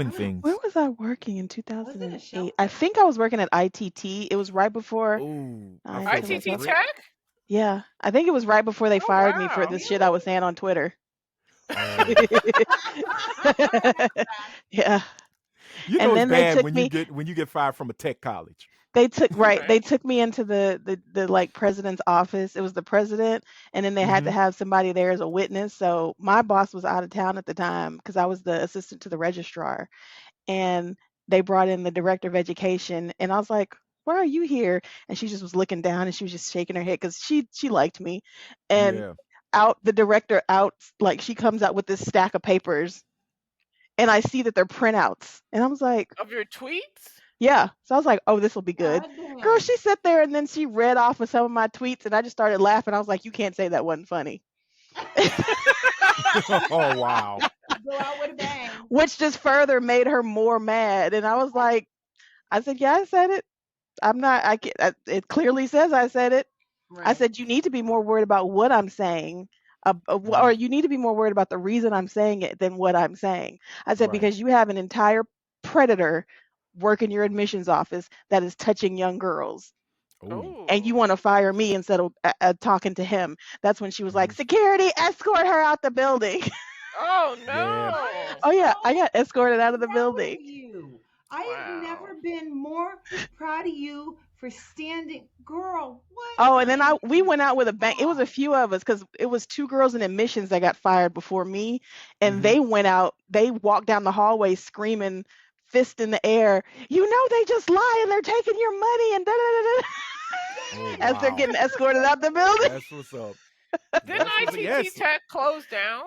I doing was Where things. was I working in was it a 2008? I shelter? think I was working at ITT. It was right before Oh, I I felt told for ITT myself. Britt. Tech? Yeah, I think it was right before they Oh, fired me for wow. the shit I was Really? saying on Twitter. Oh. That's fast. Yeah. You know And it's then they bad took when me you get fired from a tech college. they Right. took me into the like president's office. It was the president, and then they had to Mhm. have somebody there as a witness. So my boss was out of town at the time because I was the assistant to the registrar, and they brought in the director of education, and I was like, "Why are you here?" And she just was looking down and she was just shaking her head because she liked me, and Yeah. out the director out like she comes out with this stack of papers, and I see that they're printouts, and I was like, Of your tweets? yeah. So I was like, oh, this will be good. God Girl, damn. she sat there and then she read off of some of my tweets and I just started laughing. I was like, you can't say that wasn't funny. Oh wow. Go out with a bang. Which just further made her more mad. And I was like, I said, yeah, I said it. I'm not, I can't, it clearly says I said it. I Right. said, you need to be more worried about what I'm saying, or Mhm. you need to be more worried about the reason I'm saying it than what I'm saying. I said, Right. because you have an entire predator work in your admissions office that is touching young girls. Oh. And you Oh. want to fire me instead of talking to him. That's when she was like, Mhm. security, escort her out the building. Oh, Yeah. I am no. Oh, yeah, I so got escorted out of the proud of building. you. I have Wow. never been more proud of you for standing. Girl, what Oh, and then in we went out with a the bang. It was a God? few of us because it was two girls in admissions that got fired before me, and Mhm. they went out. They walked down the hallway screaming, fist in the air. You know they just lie and they're taking your money and da da da da. Oh As they're wow. getting escorted out the building. That's what's up. Didn't That's what's ITT yes. Tech close down?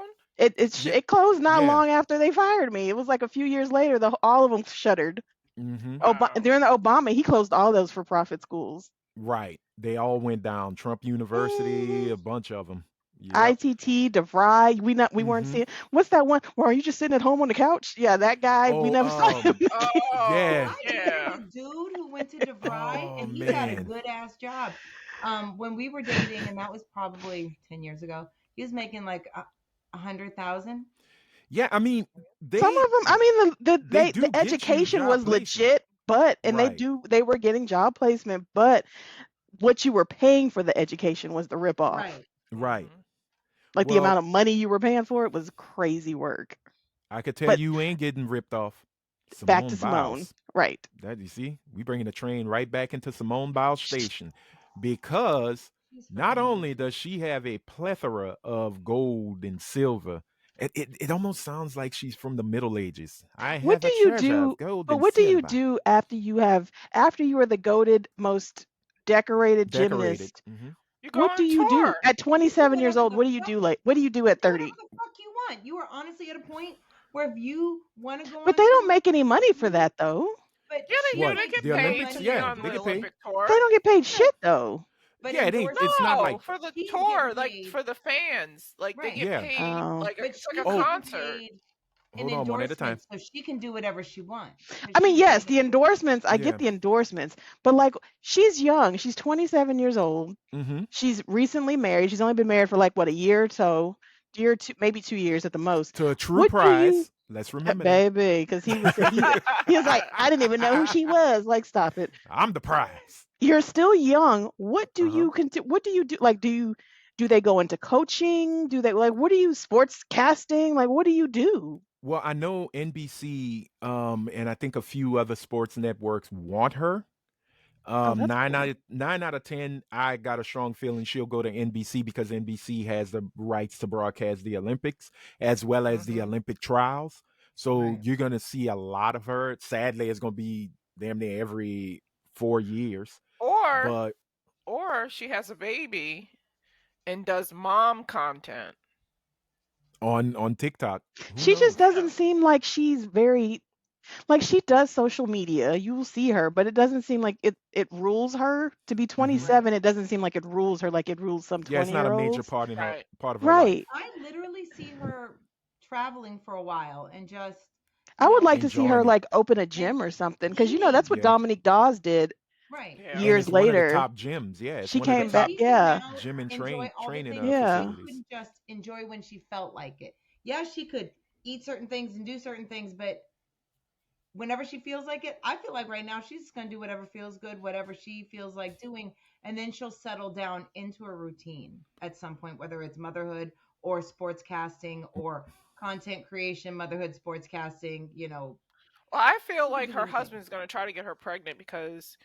Yeah. It closed not Yeah. long after they fired me. It was like a few years later. All of them shuttered. Mhm. Wow. During the Obama, he closed all those for profit schools. Right. They all went down. Trump University, Mhm. a bunch of them. Yep. ITT, DeVry, we weren't Mhm. seeing. What's that one? Well, are you just sitting at home on the couch? Yeah, that guy. We Oh, never saw him again. Oh, yeah. I knew yeah. a dude who went to DeVry Oh and he got a man. good ass job. When we were dating, and that was probably 10 years ago, he was making like 100,000. Yeah, I mean, Some they of them. I mean, they do the get you education job was placement. legit, but and Right. they were getting job placement, but what you were paying for the education was the ripoff. Right. Right. Hmm. Like the Well, amount of money you were paying for it was crazy work. I could tell But you ain't getting ripped off. back to Simone Simone, Biles. right? That you see, we bringing the train right back into Simone Biles station because She's not fucking only amazing. does she have a plethora of gold and silver, it almost sounds like she's from the Middle Ages. I What have do a you treasure do? of gold But and what do you silver. do after you are the goated, most decorated Decorated. gymnast? You go What do on you do tour. at You do 27 years whatever old? the What do you fuck do? Like, what do you do at do whatever 30? the fuck you want. You are honestly at a point where if you want to go But on they don't tour, make any money for you. that though. But Yeah, they she do. What? They makes get The more paid Olympics? to money be Yeah, than on they the get paid. Olympic tour. They don't get paid yeah. shit though. But Yeah, it ain't. It's endorsements, not No, like for the she is tour, getting like paid. for the fans, like they Right. get yeah. paid Oh. like But it's like she's a Oh, getting concert. paid in hold on one at a time. endorsements, so she can do whatever she wants because I mean, she's yes, getting the endorsements, I get Yeah. the endorsements, but like she's young. She's 27 years old. Mm-hmm. She's recently married. She's only been married for like what, a year or so, year two, maybe 2 years at the most. To a true What do you, prize. Let's remember that. baby? Because he was like, I didn't even know who she was. Like, stop it. I'm the prize. You're still young. Uh-huh. What do you do? Like, do they go into coaching? Do they like what do you sports casting? Like, what do you do? Well, I know NBC, and I think a few other sports networks want her. Oh, that's Nine out cool. of 9 out of 10, I got a strong feeling she'll go to NBC because NBC has the rights to broadcast the Olympics as well as the hmm Olympic trials. So right. you're gonna see a lot of her. Sadly, it's gonna be damn near every 4 years. or But or she has a baby and does mom content. on TikTok, who She just knows? Yeah. doesn't seem like she's very Like she does social media. You will see her, but it doesn't seem like it rules her. To be Hmm. Right. 27, it doesn't seem like it rules her like it rules some Yeah, it's not a major 20-year-olds. part in her Right. part of her Right. life. I literally see her traveling for a while and just, I would like to see her Enjoying it. like open a and gym or something because that's eating. what Yeah. Dominique Dawes did Right. Yeah. And years it's one of the later. top gyms. Yeah, it's She one of the came But back. top she could Yeah. now gym and enjoy all the training things that Yeah. she facilities. couldn't just enjoy when she felt like it. Yeah, she could eat certain things and do certain things, but whenever she feels like it, I feel like right now she's just going to do whatever feels good, whatever she feels like doing, and then she'll settle down into a routine at some point, whether it's motherhood or sports casting or content creation, motherhood, sports casting, Well, I feel she could like do her anything. husband's going to try to get her pregnant because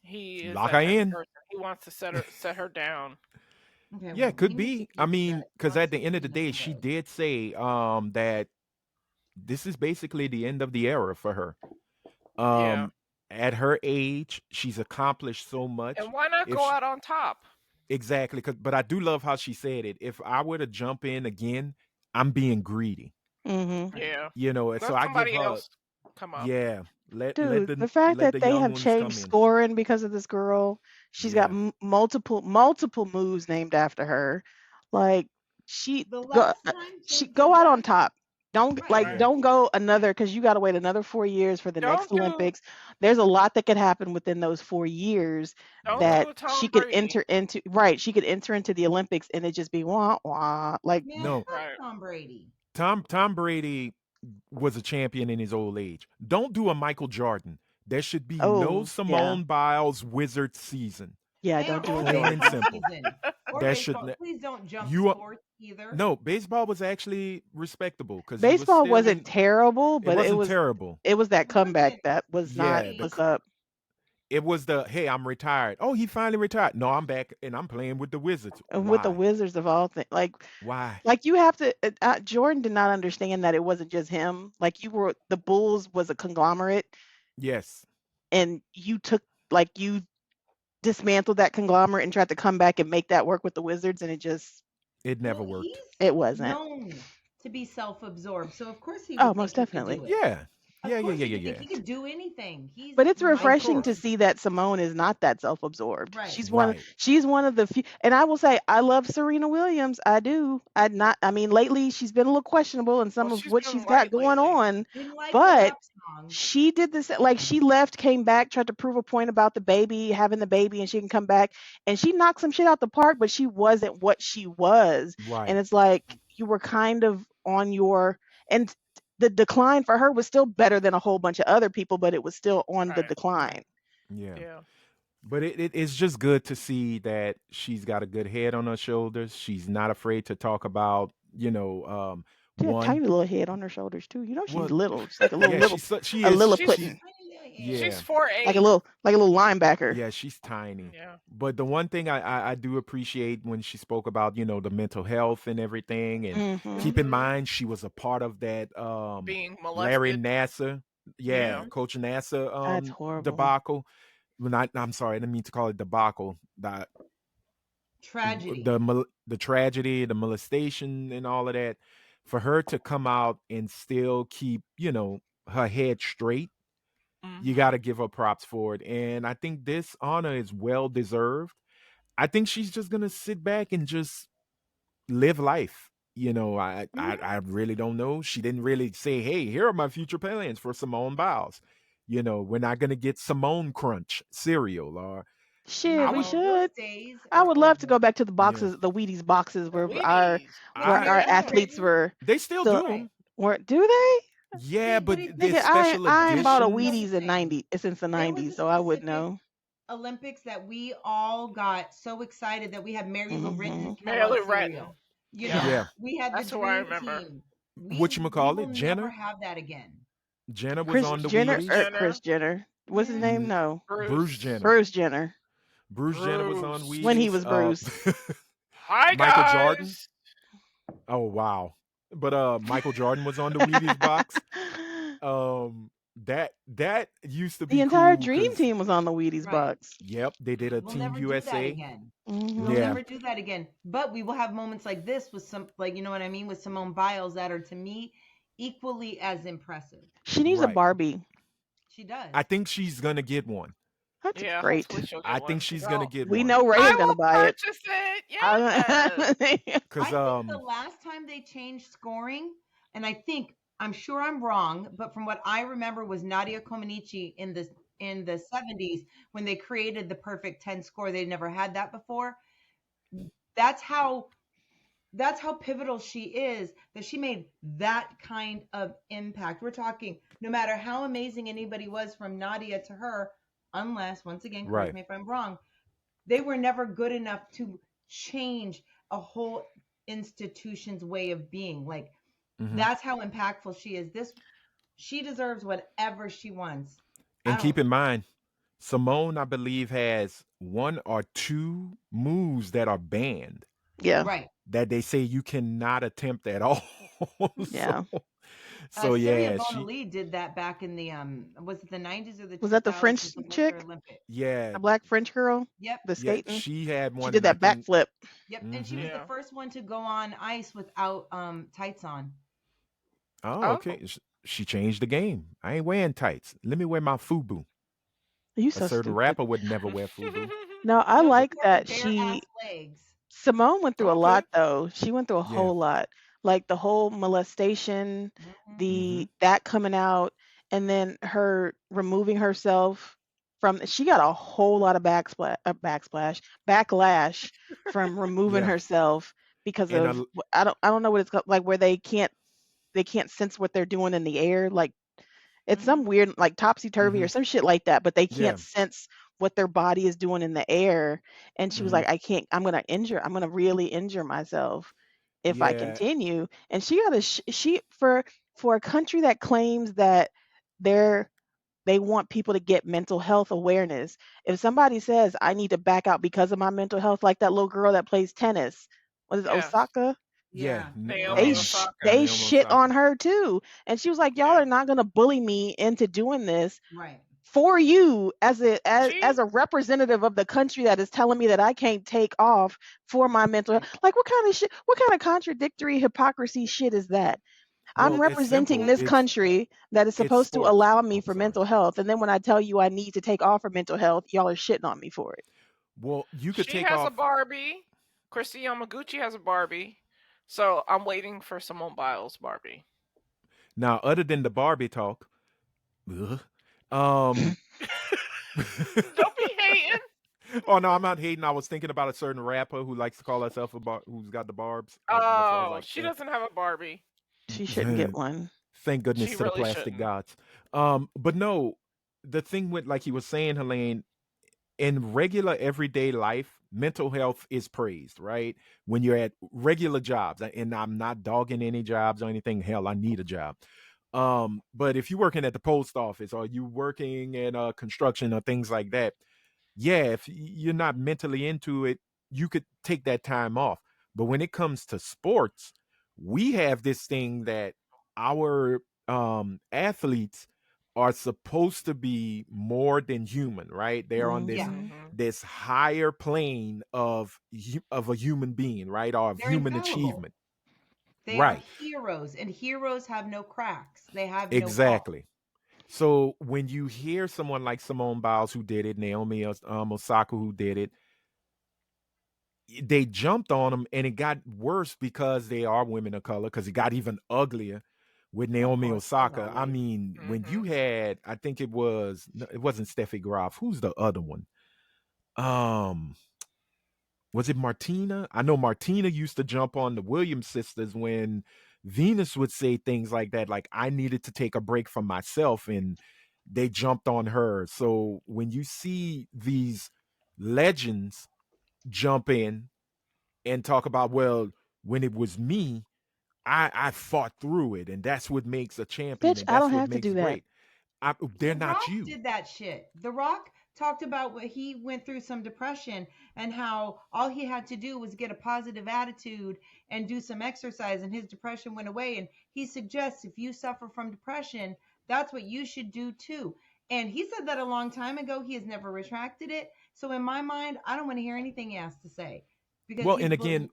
he is Lock that her type of in. person. He wants to set her down. Okay, Yeah, well, it he could needs to be. I keep mean, that because at the end of the oxytocin day, she away. did say that this is basically the end of the era for her. Yeah. Um, at her age, she's accomplished so much. And why not If go she, out on top? exactly, but I do love how she said it. If I were to jump in again, I'm being greedy. Mhm. Right. And so Let I give somebody her, else come up. yeah, Dude, the fact let that the they young have ones changed come in. scoring because of this girl, she's got Yeah, multiple moves named after her. Like she The go last time she Chit go did out on that, top. Don't right. like yeah, Right. don't go another because you got to wait another 4 years for the next Don't do Olympics. There's a lot that could happen within those 4 years don't yeah. that do a she Tom could Brady. enter into. Right, she could enter into the Olympics and it just be wah wah. Like Man, No, fuck Right. Tom Brady. Tom Brady was a champion in his old age. Don't do a Michael Jordan. There should be no oh yeah Simone Biles wizard season. yeah don't And do or a Plain and baseball Jordan. simple. season. Or That should baseball. Please don't jump you sports either. no baseball was actually respectable because he was Baseball still wasn't in. terrible, It but wasn't terrible. it was that It comeback wasn't that was not Yeah, great. what's up. it was the hey, I'm retired. Oh, he finally retired. No, I'm back and I'm playing with the Wizards. And with the Why? Wizards of all things, Why? like you have to. Jordan did not understand that it wasn't just him. Like the Bulls was a conglomerate, Yes, and you dismantled that conglomerate and tried to come back and make that work with the Wizards, and it never Well, worked. he's it wasn't. known to be self-absorbed, so of course he Oh, would most think he could definitely. do it. Yeah, Of yeah, yeah, course yeah, he yeah, could think yeah. he could do anything. He's But it's Of Michael refreshing to course. Jordan. see that Simone is not that self-absorbed. Right. Right. She's one of the few, and I will say I love Serena Williams. I do. I mean lately she's been a little questionable in Well, some of she's what been she's got white going lately. on, Didn't like the but rap song. she did this like she left, came back, tried to prove a point about the baby, having the baby, and she can come back and she knocked some shit out the park, but she wasn't what she was. And Right. it's like you were kind of on your and the decline for her was still better than a whole bunch of other people, but it was still on the Right. decline. Yeah. Yeah. But it's just good to see that she's got a good head on her shoulders. She's not afraid to talk about, She had a one. tiny little head on her shoulders too. She's Well, little. She's like a yeah, she a is. She's She Lilliputian, Tiny little head. yeah. she's four like eight. a little linebacker. Yeah, she's tiny. Yeah. But the one thing I do appreciate when she spoke about, the mental health and everything, and Mhm. keep in Mm-hmm. mind she was a part of that Being Larry molested. Nasser, Yeah. yeah, Coach Nasser That's horrible. debacle. Well, not, I'm sorry, I didn't mean to call it debacle. Tragedy. The tragedy, the molestation, and all of that. For her to come out and still keep, her head straight, you got Mhm. to give her props for it. And I think this honor is well deserved. I think she's just gonna sit back and just live life. I Mm-hmm. really don't know. She didn't really say, "Hey, here are my future plans for Simone Biles." We're not gonna get Simone Crunch cereal, or Shit, I we would, No, those should. days I are would love to over. go back to the yeah, boxes, the Wheaties boxes The where Wheaties. Well, I, our they're athletes underrated. were they still still do Right. them. weren't do they? Yeah, See, but but it there's Nigga, special I ain't bought a so editions. Wheaties listen. since the There was 90s, a so I would specific know. Olympics that we all got so excited that we had Mary Lou Mhm. Retton's Mary Kellogg Retton. cereal. Yeah. Yeah, We had the That's who I dream remember. team. what you We call will it, never Jenner? have that again. Jenner was Chris on the Jenner Chris Wheaties. Jenner. Chris Jenner. What's his Yeah. name? N- No. Bruce Bruce. Jenner. Bruce Jenner. Bruce Jenner was on Bruce. When he Wheaties. was Bruce. Hi Michael Jordan. guys. Oh wow. But Michael Jordan was on the Wheaties box. That used to The be entire cool dream because team was on the Wheaties Right. box. yep, they did a We'll Team never do that USA. again. We'll Mhm. Yeah. never do that again. But we will have moments like this with some, like, you know what I mean, with Simone Biles that are, to me, equally as impressive. She needs a Right. Barbie. She does. I think she's gonna get one. That's Yeah, great. hopefully she'll I get think one because she's gonna get We one. know Ray I is gonna will buy it. purchase it. Yes. I- Cause I think the last time they changed scoring, and I'm sure I'm wrong, but from what I remember was Nadia Comaneci in the 70s when they created the perfect 10 score. They'd never had that before. That's how that's how pivotal she is, that she made that kind of impact. We're talking no matter how amazing anybody was from Nadia to her, unless once again, correct right. me if I'm wrong, they were never good enough to change a whole institution's way of being. Like Hmm. that's how impactful she is. This She deserves whatever she wants. I And don't. keep in mind, Simone, I believe, has one or two moves that are banned yeah, Right. that they say you cannot attempt at all. so, yeah. so Syria yeah, she, Bonali did that back in the was it the 90s or the Was that the 2000s, French the Winter chick, Olympics? yeah, the black French girl, Yep. the yeah, skating? she had She one, did and I that think, backflip. Yep, and she hmm was the Yeah. first one to go on ice without tights on. oh, Oh. okay, she changed the game. I ain't wearing tights. Let me wear my FUBU. You A so certain stupid. rapper would never wear FUBU. No, I No, she like wore her that bare ass she legs. Simone went through a Okay, lot though. She went through a yeah, whole lot. Like the whole molestation, Hmm. hmm the that coming out, and then her removing herself from she got a whole lot of backlash from removing yeah, herself because and of I don't know what it's called, like where they can't sense what they're doing in the air. Like it's some Hmm. weird like topsy-turvy hmm or some shit like that, but they yeah, can't sense what their body is doing in the air. And she was hmm like, I'm gonna really injure myself if I yeah. continue. And she got a she for a country that claims that they're they want people to get mental health awareness. If somebody says I need to back out because of my mental health, like that little girl that plays tennis, what is it, Yes. Osaka? Yeah, Yeah, Naomi Osaka. They Naomi shit Osaka. on her too, and she was like, "Y'all Yeah. are not gonna bully me into doing this right. for you as a as She as a representative of the country that is telling me that I can't take off for my mental health." Right. Like, what kind of shit? What kind of contradictory hypocrisy shit is that? I'm Well, it's representing simple. this Because country that is It's supposed to sports. allow me Oh, for sorry. mental health, and then when I tell you I need to take off for mental health, y'all are shitting on me for it. Well, you could she take has a off Barbie. Christy Yamaguchi has a Barbie. So I'm waiting for Simone Biles Barbie. now. Other than the Barbie talk, ugh, um, Don't be hating. oh no, I'm not hating. I was thinking about a certain rapper who likes to call herself who's got the barbs. That's why I was Oh, like, she doesn't have a Barbie. She shouldn't get one. thank She goodness to the really plastic shouldn't. gods. But no, the thing with like he was saying, Helene, in regular everyday life, mental health is praised, right? When you're at regular jobs, and I'm not dogging any jobs or anything. Hell, I need a job. But if you're working at the post office or you working in construction or things like that, yeah, if you're not mentally into it, you could take that time off. But when it comes to sports, we have this thing that our athletes are supposed to be more than human, right? They're on this yeah, Hmm. Hmm. this higher plane of a human being, right? Or of they're human infallible. achievement. They are Right. heroes, and heroes have no cracks. They have no faults. Exactly. So when you hear someone like Simone Biles who did it, Naomi Osaka who did it, they jumped on them and it got worse because they are women of color because it got even uglier with Of Naomi course, as Osaka. I always. mean, when you Hmm. had, I think it was, no, it wasn't Steffi Graf. Who's the other one? Um, was it Martina? I know Martina used to jump on the Williams sisters when Venus would say things like that, like I needed to take a break from myself, and they jumped on her. So when you see these legends jump in and talk about, well, when it was me, I fought through it, and that's what makes a champion, Bitch, and I that's don't what have to makes do that. great. They're The not Rock you. did that shit. The Rock talked about what he went through some depression and how all he had to do was get a positive attitude and do some exercise and his depression went away. And he suggests if you suffer from depression, that's what you should do too. And he said that a long time ago. He has never retracted it. So in my mind, I don't want to hear anything he has to say because Well, he's and again,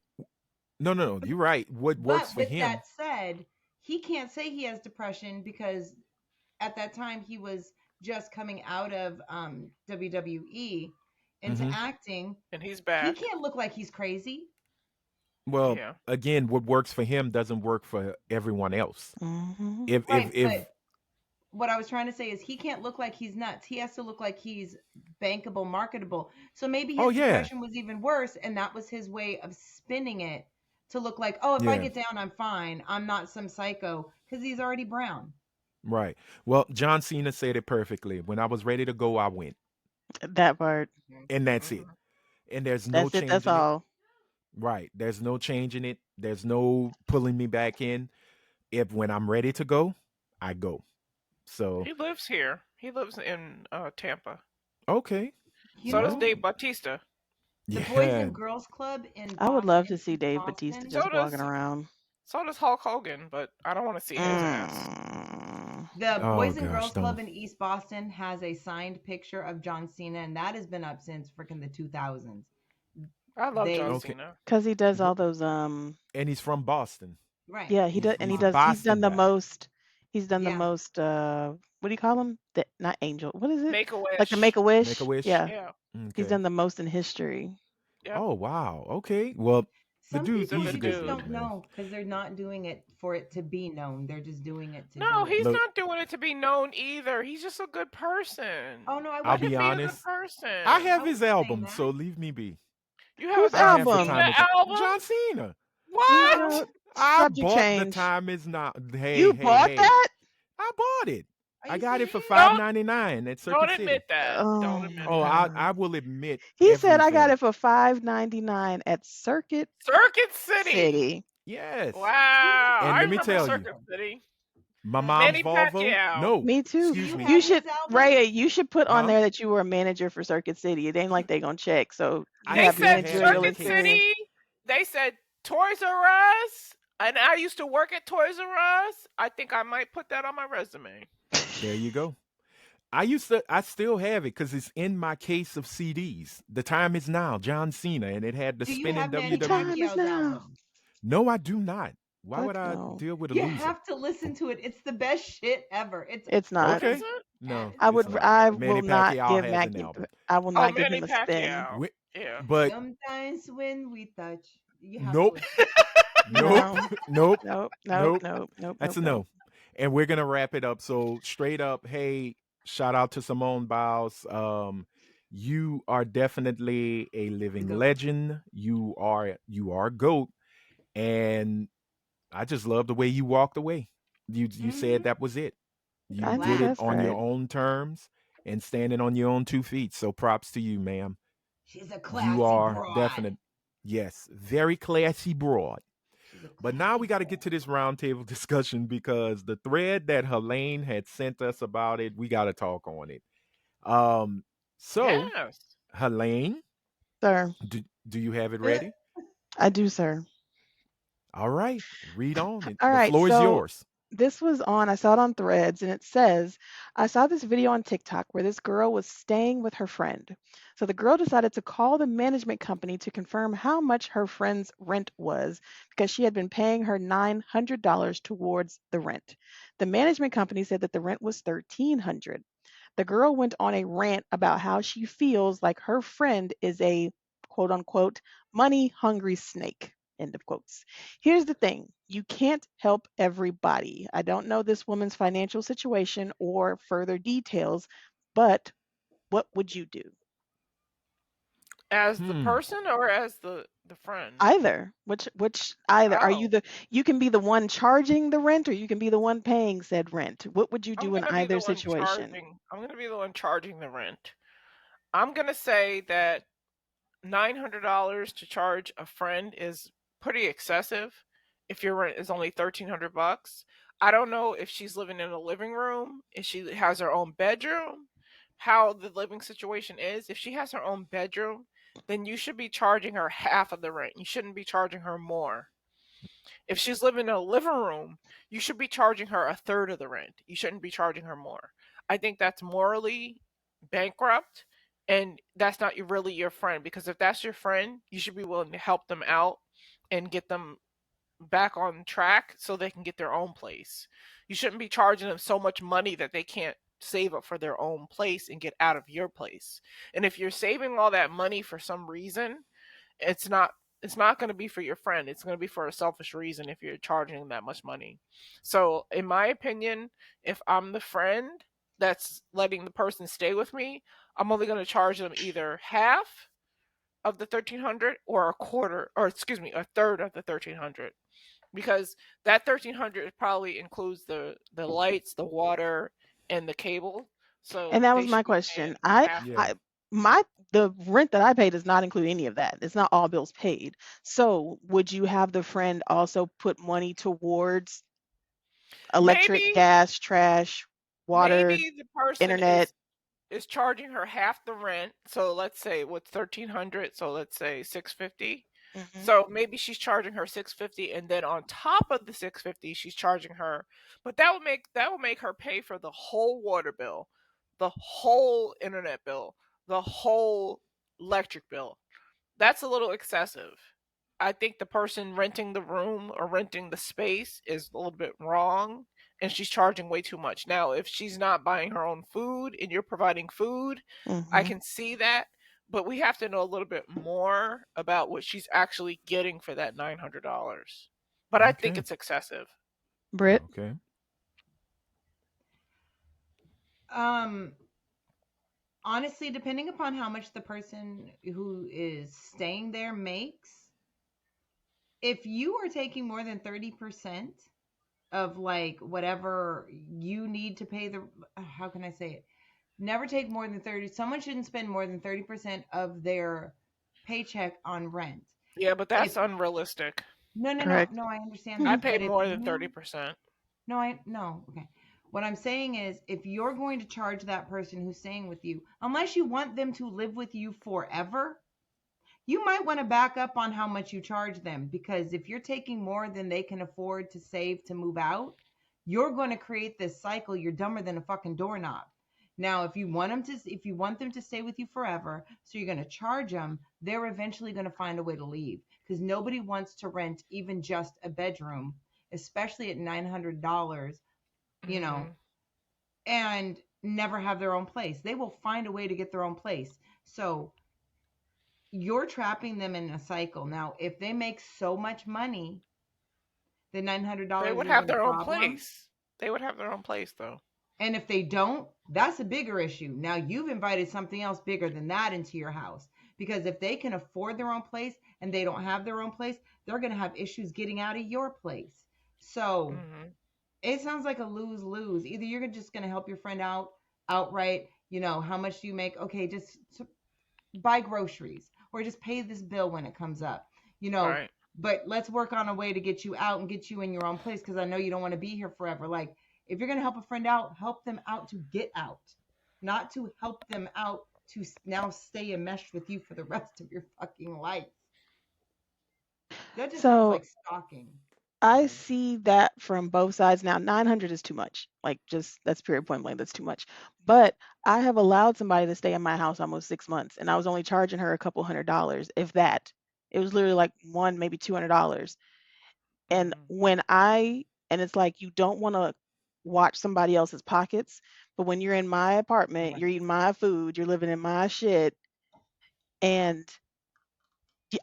no, no, no, you're right. What works but for with him, that said, he can't say he has depression because at that time he was just coming out of WWE into Hmm. acting. And he's He back. can't look like he's crazy. Well, Yeah. again, what works for him doesn't work for everyone else. Hmm. If But what I was trying to say is he can't look like he's nuts. He has to look like he's bankable, marketable. So maybe oh his yeah, depression was even worse, and that was his way of spinning it to look like, oh, if I yeah, get down, I'm fine. I'm not some psycho because he's already brown. right. Well, John Cena said it perfectly. When I was ready to go, I went, That part. and that's it. Hmm. And there's no That's it. That's changing it. all. Right. There's no changing it. There's no pulling me back in. If when I'm ready to go, I go. So He lives here. He lives in Tampa. okay. You So does know, Well, Dave Bautista. the Boys yeah. and Girls Club in I would love Boston, to see East Dave Batista Boston. So just walking does around. so does Hulk Hogan, but I don't want to see his ass. Mm. The Oh Boys and gosh, Girls Club don't. in East Boston has a signed picture of John Cena, and that has been up since freaking the 2000s. I love John They Okay. Cena. 'Cause he does Wh- all those And he's from Boston. right, yeah, he he's does, from and he He's does, Boston. he's done Boston the guy. most, Yeah, what do you call them? The, not angel. What is it? Make a Like the Wish. Make a Make a Wish? wish. Yeah. Yeah. He's Okay. done the most in history. Yep. Oh wow. Okay. Well, the some dude, He's a people he's a good you good just dude. dude, don't man. know because they're not doing it for it to be known. They're just doing it to No, do it. he's Look, not doing it to be known either. He's just a good person. Oh no, I I'll Let him be wasn't be saying a good honest. I I have person. his wasn't saying album, so that. leave me be. You have a Whose I John have the Cena album? time is album? John Cena. What? Negro, I subject bought the change. time is not. Hey, You hey, bought hey! that? I bought it. Are I you got it for serious? five Don't ninety nine at don't Circuit admit City. that. Oh Don't admit my Oh, that. I God. will admit He said I got everything. it for $5.99 at Circuit Circuit City. City. Yes, Do you have Wow. and I let me his remember tell you, album? Circuit City. my That's mom's Manny Volvo. Pacquiao. No, Me too. Do excuse you me, You have should, his album? Raya, you should put on huh? there that you were a manager for Circuit City. It ain't like they gonna check. So you I They have still said have it in managerial the Circuit case. experience. City. They said Toys R Us. And I used to work at Toys R Us. I think I might put that on my resume. There you go. I still have it because it's in my case of CDs. The time is now, John Cena, and it had the Do you spinning have Manny The WWE. time is Pacquiao's now. album? No, I do not. Why would What? I No, deal with a You loser? have to listen to it. It's the best shit ever. It's it's not. Is Okay. it? No, it's I it's would. not. I incredible. Manny will not Pacquiao give has an Mackie. album. I will Oh, not give Manny him a spin. Pacquiao. Yeah. But Sometimes when we touch, you have to nope, listen. nope, No, nope, nope, nope, nope. nope, nope, That's nope, a nope. no. And we're gonna wrap it up. So straight up, hey, shout out to Simone Biles. You are definitely a The living goat. legend. You are a goat, and I just love the way you walked away. You said Hmm. that was it. The You I think did it class. that's on your right. own terms and standing on your own 2 feet. So props to you, ma'am. She's a You classy are broad. definite. Yes, very classy broad. She's a But now classy we got to get to broad. this roundtable discussion because the thread that Helene had sent us about it, we got to talk on it. Um, so Yes. Helene, Sir, do you have it Uh, ready? I do, sir. All right, read on. All The right, floor is so yours. this was on, I saw it on Threads, and it says, I saw this video on TikTok where this girl was staying with her friend. So the girl decided to call the management company to confirm how much her friend's rent was because she had been paying her $900 towards the rent. The management company said that the rent was $1,300. The girl went on a rant about how she feels like her friend is a quote unquote money hungry snake. End of quotes. Here's the thing, you can't help everybody. I don't know this woman's financial situation or further details, but what would you do? As the Hmm. person or as the friend? Either. Which either. Are you Oh, the you can be the one charging the rent or you can be the one paying said rent. What would you I'm do in gonna be the either one situation? charging. I'm gonna be the one charging the rent. I'm gonna say that $900 to charge a friend is pretty excessive if your rent is only 1,300 bucks. I don't know if she's living in a living room, if she has her own bedroom, how the living situation is. If she has her own bedroom, then you should be charging her half of the rent. You shouldn't be charging her more. If she's living in a living room, you should be charging her a third of the rent. You shouldn't be charging her more. I think that's morally bankrupt, and that's not really your friend, because if that's your friend, you should be willing to help them out and get them back on track so they can get their own place. You shouldn't be charging them so much money that they can't save up for their own place and get out of your place. And if you're saving all that money for some reason, it's not it's not going to be for your friend. It's going to be for a selfish reason if you're charging them that much money. So, in my opinion, if I'm the friend that's letting the person stay with me, I'm only going to charge them either half of the 1300 or a quarter, or excuse me, a third of the 1300, because that 1300 probably includes the lights, the water, and the cable. So And that they was my should be question. paying half of Yeah. it. I my the rent that I pay does not include any of that. It's not all bills paid. So would you have the friend also put money towards electric, Maybe gas, trash, water, maybe the person internet? is charging her half the rent. So let's say what's 1300. So let's say 650. Hmm. So maybe she's charging her 650, and then on top of the 650, she's charging her. But that will make her pay for the whole water bill, the whole internet bill, the whole electric bill. That's a little excessive. I think the person renting the room or renting the space is a little bit wrong, and she's charging way too much. Now, if she's not buying her own food and you're providing food, I Hmm. can see that, but we have to know a little bit more about what she's actually getting for that $900. But I think Okay. it's excessive. Britt? Okay. Um, Honestly, depending upon how much the person who is staying there makes, if you are taking more than 30% of like whatever you need to pay the, how can I say it? Never take more than 30. Someone shouldn't spend more than 30% of their paycheck on rent. Yeah, but If that's unrealistic. no, no, no, Correct. no, I understand I Hmm. that. pay But if more than you 30%. no, no, okay. What I'm saying is, if you're going to charge that person who's staying with you, unless you want them to live with you forever, you might want to back up on how much you charge them, because if you're taking more than they can afford to save to move out, you're going to create this cycle. You're dumber than a fucking doorknob. Now, if you want them to stay with you forever, so you're going to charge them, they're eventually going to find a way to leave, because nobody wants to rent even just a bedroom, especially at $900, you know, Hmm. and never have their own place. They will find a way to get their own place. So you're trapping them in a cycle. Now, if they make so much money, the They $900 would have isn't a their own problem. place. They would have their own place, though. And if they don't, that's a bigger issue. Now you've invited something else bigger than that into your house. Because if they can afford their own place and they don't have their own place, they're going to have issues getting out of your place. So Hmm. it sounds like a lose lose. Either you're just going to help your friend out outright, how much do you make? Okay, just buy groceries or just pay this bill when it comes up, you know. Right. But let's work on a way to get you out and get you in your own place, because I know you don't want to be here forever. Like, if you're going to help a friend out, help them out to get out, not to help them out to now stay enmeshed with you for the rest of your fucking life. That just sounds So like stalking. I Sorry. see that from both sides. Now, 900 is too much. Like, just that's period point blank. That's too much. But I have allowed somebody to stay in my house almost 6 months, and I was only charging her a couple $100, if that. It was literally like one, maybe $200. And Hmm. and it's like you don't want to watch somebody else's pockets, but when you're in my apartment, Right. you're eating my food, you're living in my shit, and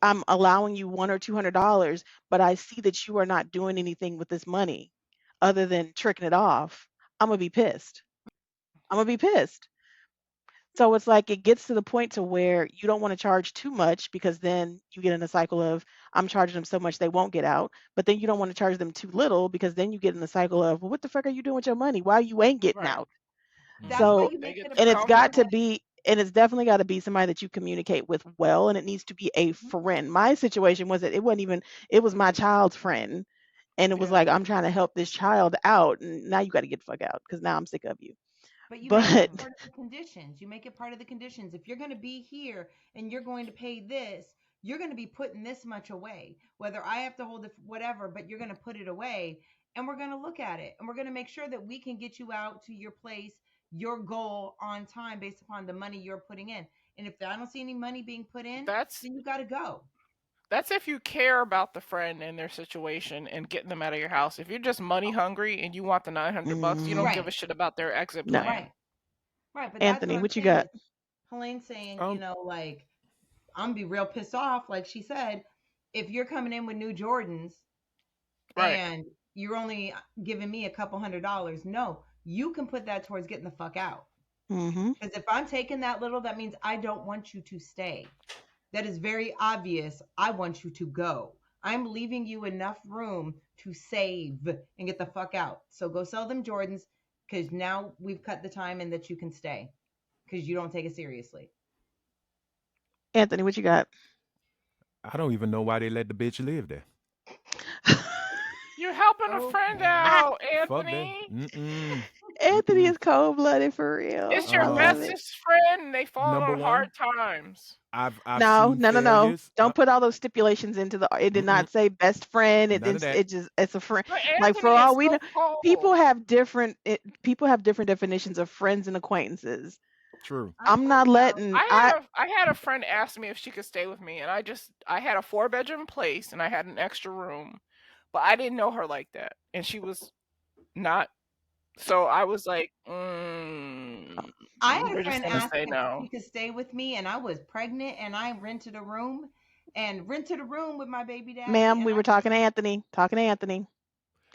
I'm allowing you $100 or $200, but I see that you are not doing anything with this money other than tricking it off. I'm gonna be pissed. I'm gonna be pissed. So it's like it gets to the point to where you don't want to charge too much, because then you get in a cycle of I'm charging them so much they won't get out. But then you don't want to charge them too little, because then you get in the cycle of, well, what the fuck are you doing with your money? Why you ain't getting Right. out? That's Mhm. why So, you They make get it a too and it's point got to that comfortable. be, and it's definitely got to be somebody that you communicate with well, and it needs to be a Mhm. friend. My situation was that it wasn't even, it was my child's friend. And it was Yeah. like, I'm trying to help this child out. And now you got to get the fuck out, because now I'm sick of you. But you make But it part of the conditions. You make it part of the conditions. If you're going to be here and you're going to pay this, you're going to be putting this much away. Whether I have to hold it, whatever, but you're going to put it away, and we're going to look at it, and we're going to make sure that we can get you out to your place, your goal on time based upon the money you're putting in. And if I don't see any money being put in, That's then you got to go. That's if you care about the friend and their situation and getting them out of your house. If you're just money hungry and you want the $900, you don't give a Right. shit about their exit No. plan. Right. But that's what Anthony, I'm what you saying got? is Helene's saying, Um, like, I'm gonna be real pissed off, like she said, if you're coming in with new Jordans Right. and you're only giving me a couple $100. No, you can put that towards getting the fuck out. Mm-hmm. Because if I'm taking that little, that means I don't want you to stay. That is very obvious. I want you to go. I'm leaving you enough room to save and get the fuck out. So go sell them Jordans because now we've cut the time and that you can stay because you don't take it seriously. Anthony, what you got? I don't even know why they let the bitch live there. You're helping a friend Okay. out, Fuck that. Anthony. Mm-mm. Anthony Mm-mm. is cold blooded for real. It's I your love it. bestest friend and they fall Number on hard one, times. I've No, seen no, no, no. failures. Don't put all those stipulations into the. It did Mm-mm. not say best friend. It None of didn't. that. It just. It's a friend. But Like for Anthony is all we know, so people cold. have different. People have different definitions of friends and acquaintances. True. I I'm not don't know. letting. I had a friend ask me if she could stay with me, and I had a 4-bedroom place and I had an extra room, but I didn't know her like that, and she was not. So I was like, I had we're a just friend gonna ask say if no. she could stay with me, and I was pregnant, and I rented a room with my baby daddy. Ma'am, And we I were talking to Anthony. Talking to Anthony.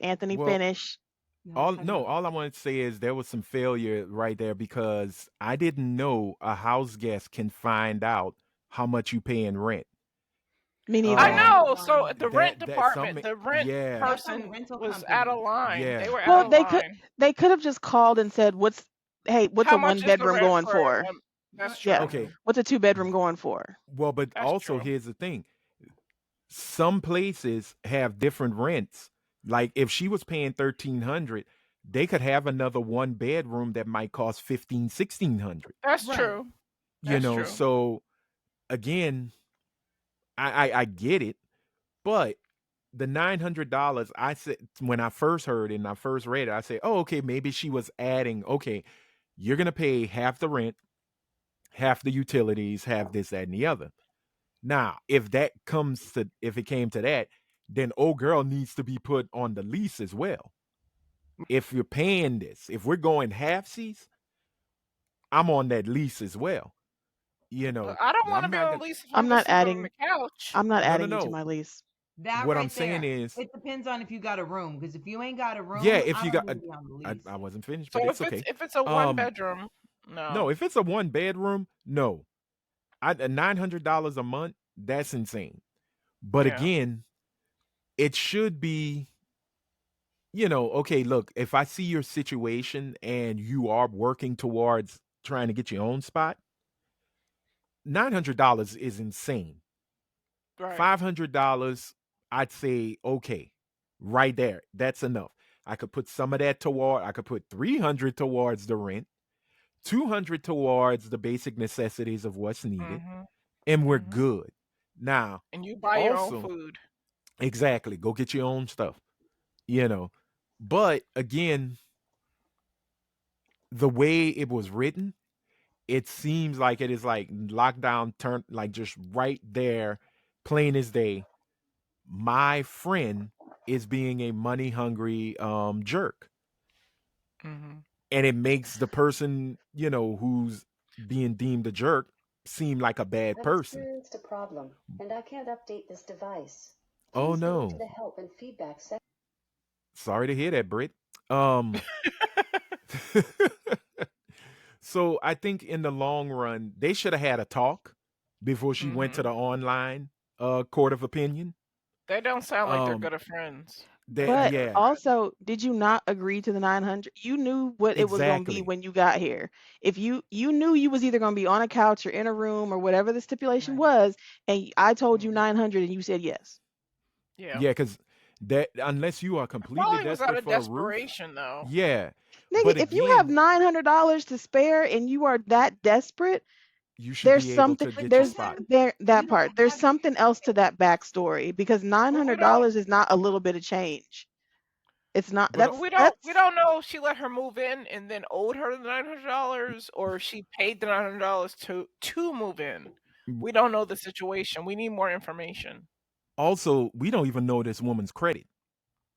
Anthony, Well, finish. no, I'm talking about all I want to say is there was some failure right there because I didn't know a house guest can find out how much you pay in rent. Me neither. I oh, know. So the rent That some department, the rent yeah, that's on the person rental was out of company. line. yeah. They were out Well, of they could. line. They could have just called and said, "What's what's How a much one is the bedroom rent going for a for? one? That's Yeah, true. Okay. what's a 2 bedroom going for?" Well, but That's also true. here's the thing. Some places have different rents. Like if she was paying 1,300, they could have another one bedroom that might cost 15, 1,600. That's Right. true. You That's know, true. so again, I get it, but the $900 I said when I first heard it and I first read it, I said, oh, okay, maybe she was adding, okay, you're gonna pay half the rent, half the utilities, half this, that, and the other. Now, if it came to that, then old girl needs to be put on the lease as well. If you're paying this, if we're going halfsies, I'm on that lease as well. You But know, I don't want to I'm be not on a gonna. lease if I'm I'm just not sleeping on the adding. couch. I'm not No, no, adding you to no. my lease. That What I'm right saying there. is, It depends on if you got a room. Because if you ain't got a yeah, room, if I you don't got, want to be on the lease. I wasn't finished, So but it's okay. if it's a one Um, bedroom, no. no, if it's a one bedroom, no, $900 a month, that's insane. But Yeah. again, it should be, okay, look, if I see your situation and you are working towards trying to get your own spot, $900 is insane. Right. $500, I'd say, okay, right there. That's enough. I could put some of that toward, I could put 300 towards the rent, 200 towards the basic necessities of what's needed, Mhm. and we're Mhm. good. Now, And you buy your own also, food. exactly, go get your own stuff, you know. But again, the way it was written, it seems like it is like lockdown turn like just right there, plain as day. My friend is being a money hungry jerk. Mhm. And it makes the person, who's being deemed a jerk seem like a bad I've person. experienced a problem, and I can't update this device. Oh Please go to no. the help and feedback section. Sorry to hear that, Britt. Um so I think in the long run, they should have had a talk before she went to Mhm. the online court of opinion. They don't sound like they're Um good at friends. that But yeah, also, did you not agree to the 900? You knew what it was going to be exactly. when you got here. If you knew you was either going to be on a couch or in a room or whatever the stipulation Right. was, and I told you Mhm. 900 and you said yes. Yeah. Yeah, because that unless you are completely Probably was out desperate of for a roof, desperation though. yeah. Nigga, But if you have again, $900 to spare and you are that desperate, you should there's be able something to But get your there's spot. sometimes there you that part. don't There's have something else to that backstory because But we don't $900 is not a little bit of change. It's not. But but we That's don't know if she let her move in and then owed her the $900 or if she paid the $900 to move in. We don't know the situation. We need more information. Also, we don't even know this woman's credit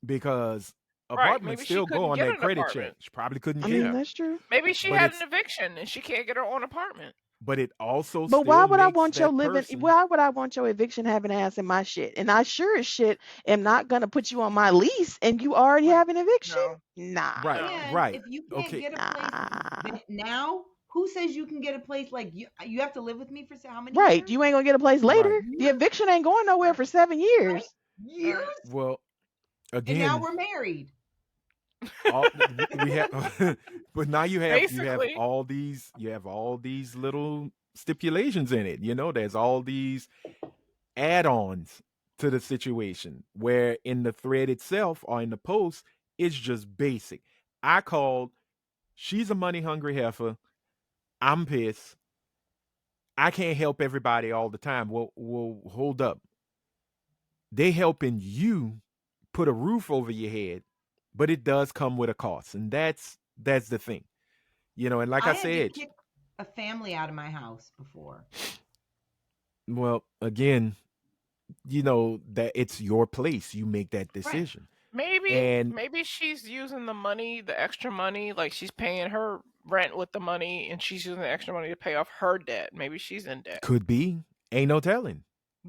because Right. apartments Maybe she still go couldn't on get that an credit check. apartment. She probably couldn't I get mean, it, Yeah. that's true. Maybe she but had an it's eviction and she can't get her own apartment. but it also But why still would I makes want your that living? person Why would I want your eviction having ass in my shit? And I sure as shit am not gonna put you on my lease, and you already Right. have an eviction. No. Nah, right, No. And right. if you can't Okay, get a place nah. now, who says you can get a place like you have to live with me for how many Right, years? you ain't gonna get a place right. later. The eviction ain't going nowhere Right. for 7 years. Right? Years? Right. Well, And now again, we're married. all we have, but now Basically. you have all these little stipulations in it. You know, there's all these add-ons to the situation where in the thread itself or in the post it's just basic. I called, she's a money hungry heifer, I'm pissed, I can't help everybody all the time. Well, hold up, they helping you put a roof over your head, but it does come with a cost, and that's the thing, you know. And like I I had to said, kick a family out of my house before. well, again, you know that it's your place, you make that Right. decision. Maybe And maybe she's using the money, the extra money, like she's paying her rent with the money and she's using the extra money to pay off her debt. Maybe she's in debt. could be, ain't no telling.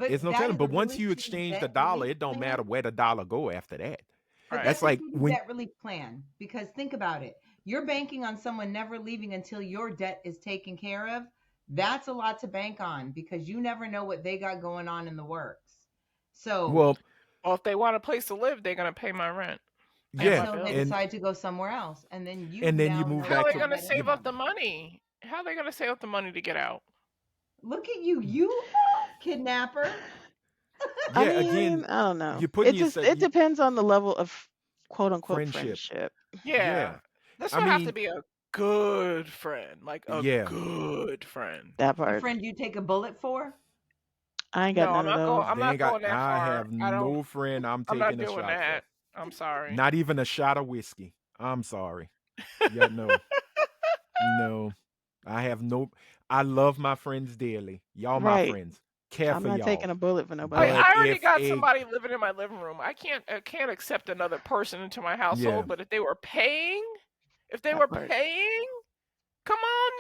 It's But no that telling. is a But once really you shitty exchange the debt dollar, relief it don't matter plan. where the dollar go after that. But Right. That's that's a like shitty when debt relief plan because think about it. You're banking on someone never leaving until your debt is taken care of. That's a lot to bank on because you never know what they got going on in the works. So well, Well, if they want a place to live, they're gonna pay my rent and my yeah, until they bills. decide to go somewhere else, and then you and then you now move know How are what back they to kind of gonna debt you. save you're up in. the money? How are they gonna save up the money to get out? Look at you, you kidnapper. I Yeah, mean, again, I don't know. you're putting It just yourself it depends on the level of quote unquote friendship. friendship. Yeah, Yeah. This I would have to mean, be a good friend. Like a yeah, good friend. That A part. friend you take a bullet for? I ain't got No, none of those. I'm they ain't not got. going that I far. have I don't no friend I'm I'm not taking a doing shot for. that. I'm sorry. Not even a shot of whiskey. I'm sorry. Yeah, no, no. I have no. I love my friends dearly. Y'all my Right. friends. Care I'm for not y'all. taking a bullet for Like nobody. But I already if got a somebody living in my living room. I can't accept another person into my yeah, household, but if they That were part. paying, come on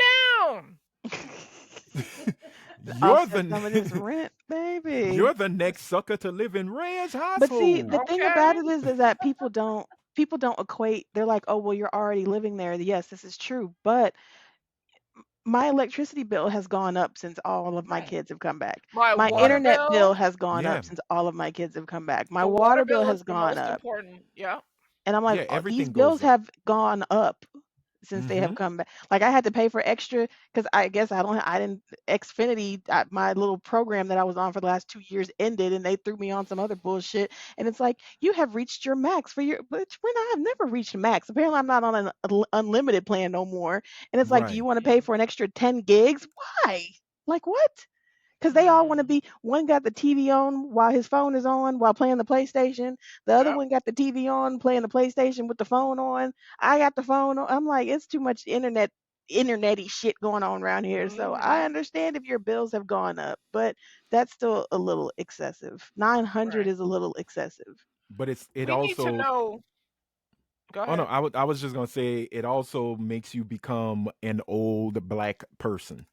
down. you're Offset some of the this rent, baby. you're the next sucker to live in Ray's But see, the household. thing about Okay? it is that people don't equate. They're like, oh well, you're already living there. Yes, this is true, but my electricity bill has gone up since all of my Right. kids have come back. My My Right. water internet bill bill, has gone Yeah. up since all of my kids have come back. My the water water bill bill is has the gone most up. important. Yeah. And I'm like, Yeah. These Everything bills goes up. have gone up since they Mm-hmm. have come back. Like I had to pay for extra because I guess I didn't Xfinity, my little program that I was on for the last 2 years ended, and they threw me on some other bullshit. And it's like you have reached your max for your, but we're not. I've never reached max. Apparently, I'm not on an unlimited plan no more. And it's like, do Right. you want to Yeah. pay for an extra 10 gigs? Why? Like what? Because they all want to Mm. be, one got the TV on while his phone is on while playing the PlayStation. The other Yep. one got the TV on playing the PlayStation with the phone on. I got the phone on. I'm like, it's too much internety shit going on around here. So I Mhm. understand if your bills have gone up, but that's still a little excessive. 900 Right. is a little excessive. But it We need to also. know. Go Oh no, ahead. I was just gonna say it also makes you become an old black person.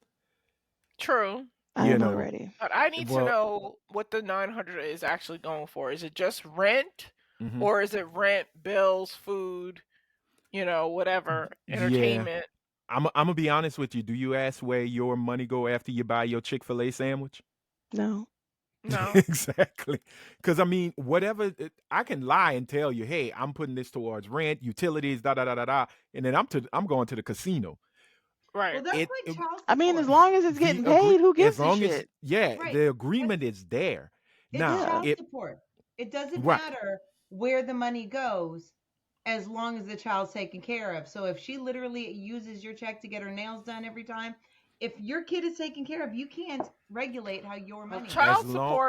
True. I You am know. already. But I need to Well. know what the 900 is actually going for. Is it just rent Hmm. or is it rent, bills, food, whatever, Yeah. entertainment? I'm gonna be honest with you. Do you ask where your money go after you buy your Chick-fil-A sandwich? No. No. Exactly. Because I mean, whatever I can lie and tell you, hey, I'm putting this towards rent, utilities, da da da da da, and then I'm going to the casino. Right. Well, that's It, like it child I mean, as support. long as it's the getting agree paid, who as gives a long as shit? yeah, Right. the That's agreement is there. it's Now Yeah. child it support. It doesn't right. matter where the money goes as long as the child's taken care of. So if she literally uses your check to get her nails done every time, if your kid is taken care of, you can't regulate how your Well, money As goes. long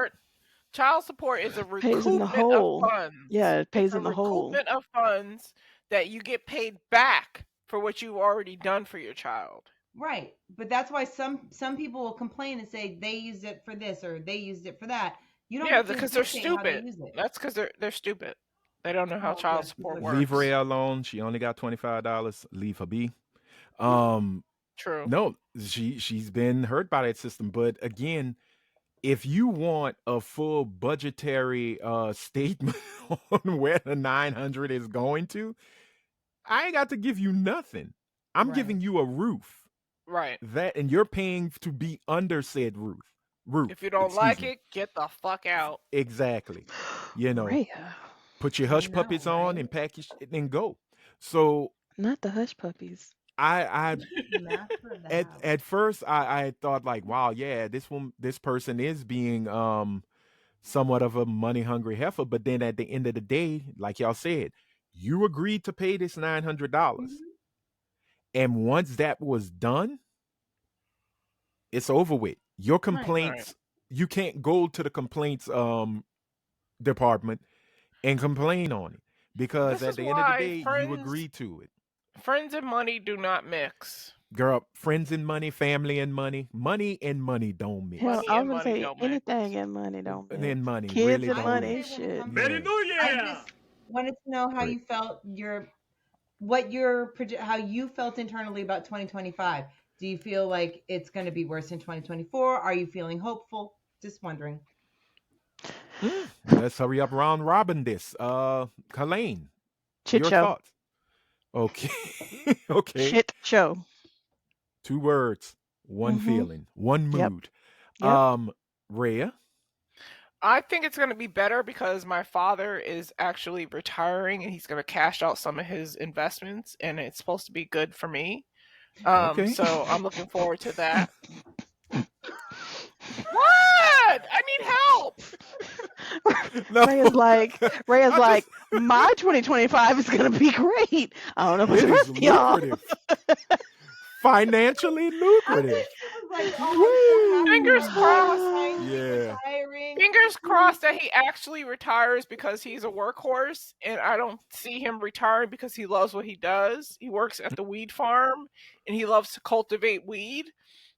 child support is a Pays in the recoupment of hole. funds. Yeah, it It's pays a in the hole. recoupment of funds that you get paid back for what you've already done for your child. Right. But that's why some people will complain and say they used it for this or they used it for that. You don't Yeah, get to because they're dictate how they stupid. use it. That's because they're stupid. They don't know how Oh, child yes, support because Leave works. Rhea alone. She only got $25. Leave her be. Um, True. no, she's been hurt by that system. But again, if you want a full budgetary statement on where the 900 is going to, I ain't got to give you nothing. I'm right. giving you a roof Right. that, and you're paying to be under said roof. Roof, If you don't excuse like me. it, get the fuck out. Exactly. You know, Rhea. put your I hush know, puppies on right? and pack your shit and go. So Not the hush puppies. I The master of the at house. at first I thought like, wow, yeah, this person is being somewhat of a money hungry heifer, but then at the end of the day, like y'all said, you agreed to pay this $900. Mhm. And once that was done, it's over with. Your Right. Right. complaints, you can't go to the complaints department and complain on it because This at is the end of the why day, you agreed to it. friends and money do not mix. Girl, friends and money, family and money don't Hell, mix. Money I was and gonna money say don't mix. anything and money don't And mix. then money Kids really and I would don't money, say mix. when it shit. comes Yeah. I just wanted to know how But you felt how you felt internally about 2025. Do you feel like it's going to be worse in 2024? Are you feeling hopeful? Just wondering. let's hurry up round robin this. Colleen, Chit your show. thoughts. Okay. Okay. Shit show. 2 words, 1 Mm-hmm. feeling, 1 Yep. mood. Yep. Rhea. I think it's going to be better because my father is actually retiring and he's going to cash out some of his investments and it's supposed to be good for me. Okay. So I'm looking forward to that. What? I need help. No. Rhea's I like, just my 2025 is gonna be great. I don't know about it the is rest of y'all. lucrative. Financially I lucrative. wish she was like, "Oh, I'm so happy Fingers my dad is crossed. finally Yeah. retiring." Fingers crossed that he actually retires because he's a workhorse and I don't see him retiring because he loves what he does. He works at the weed farm and he loves to cultivate weed.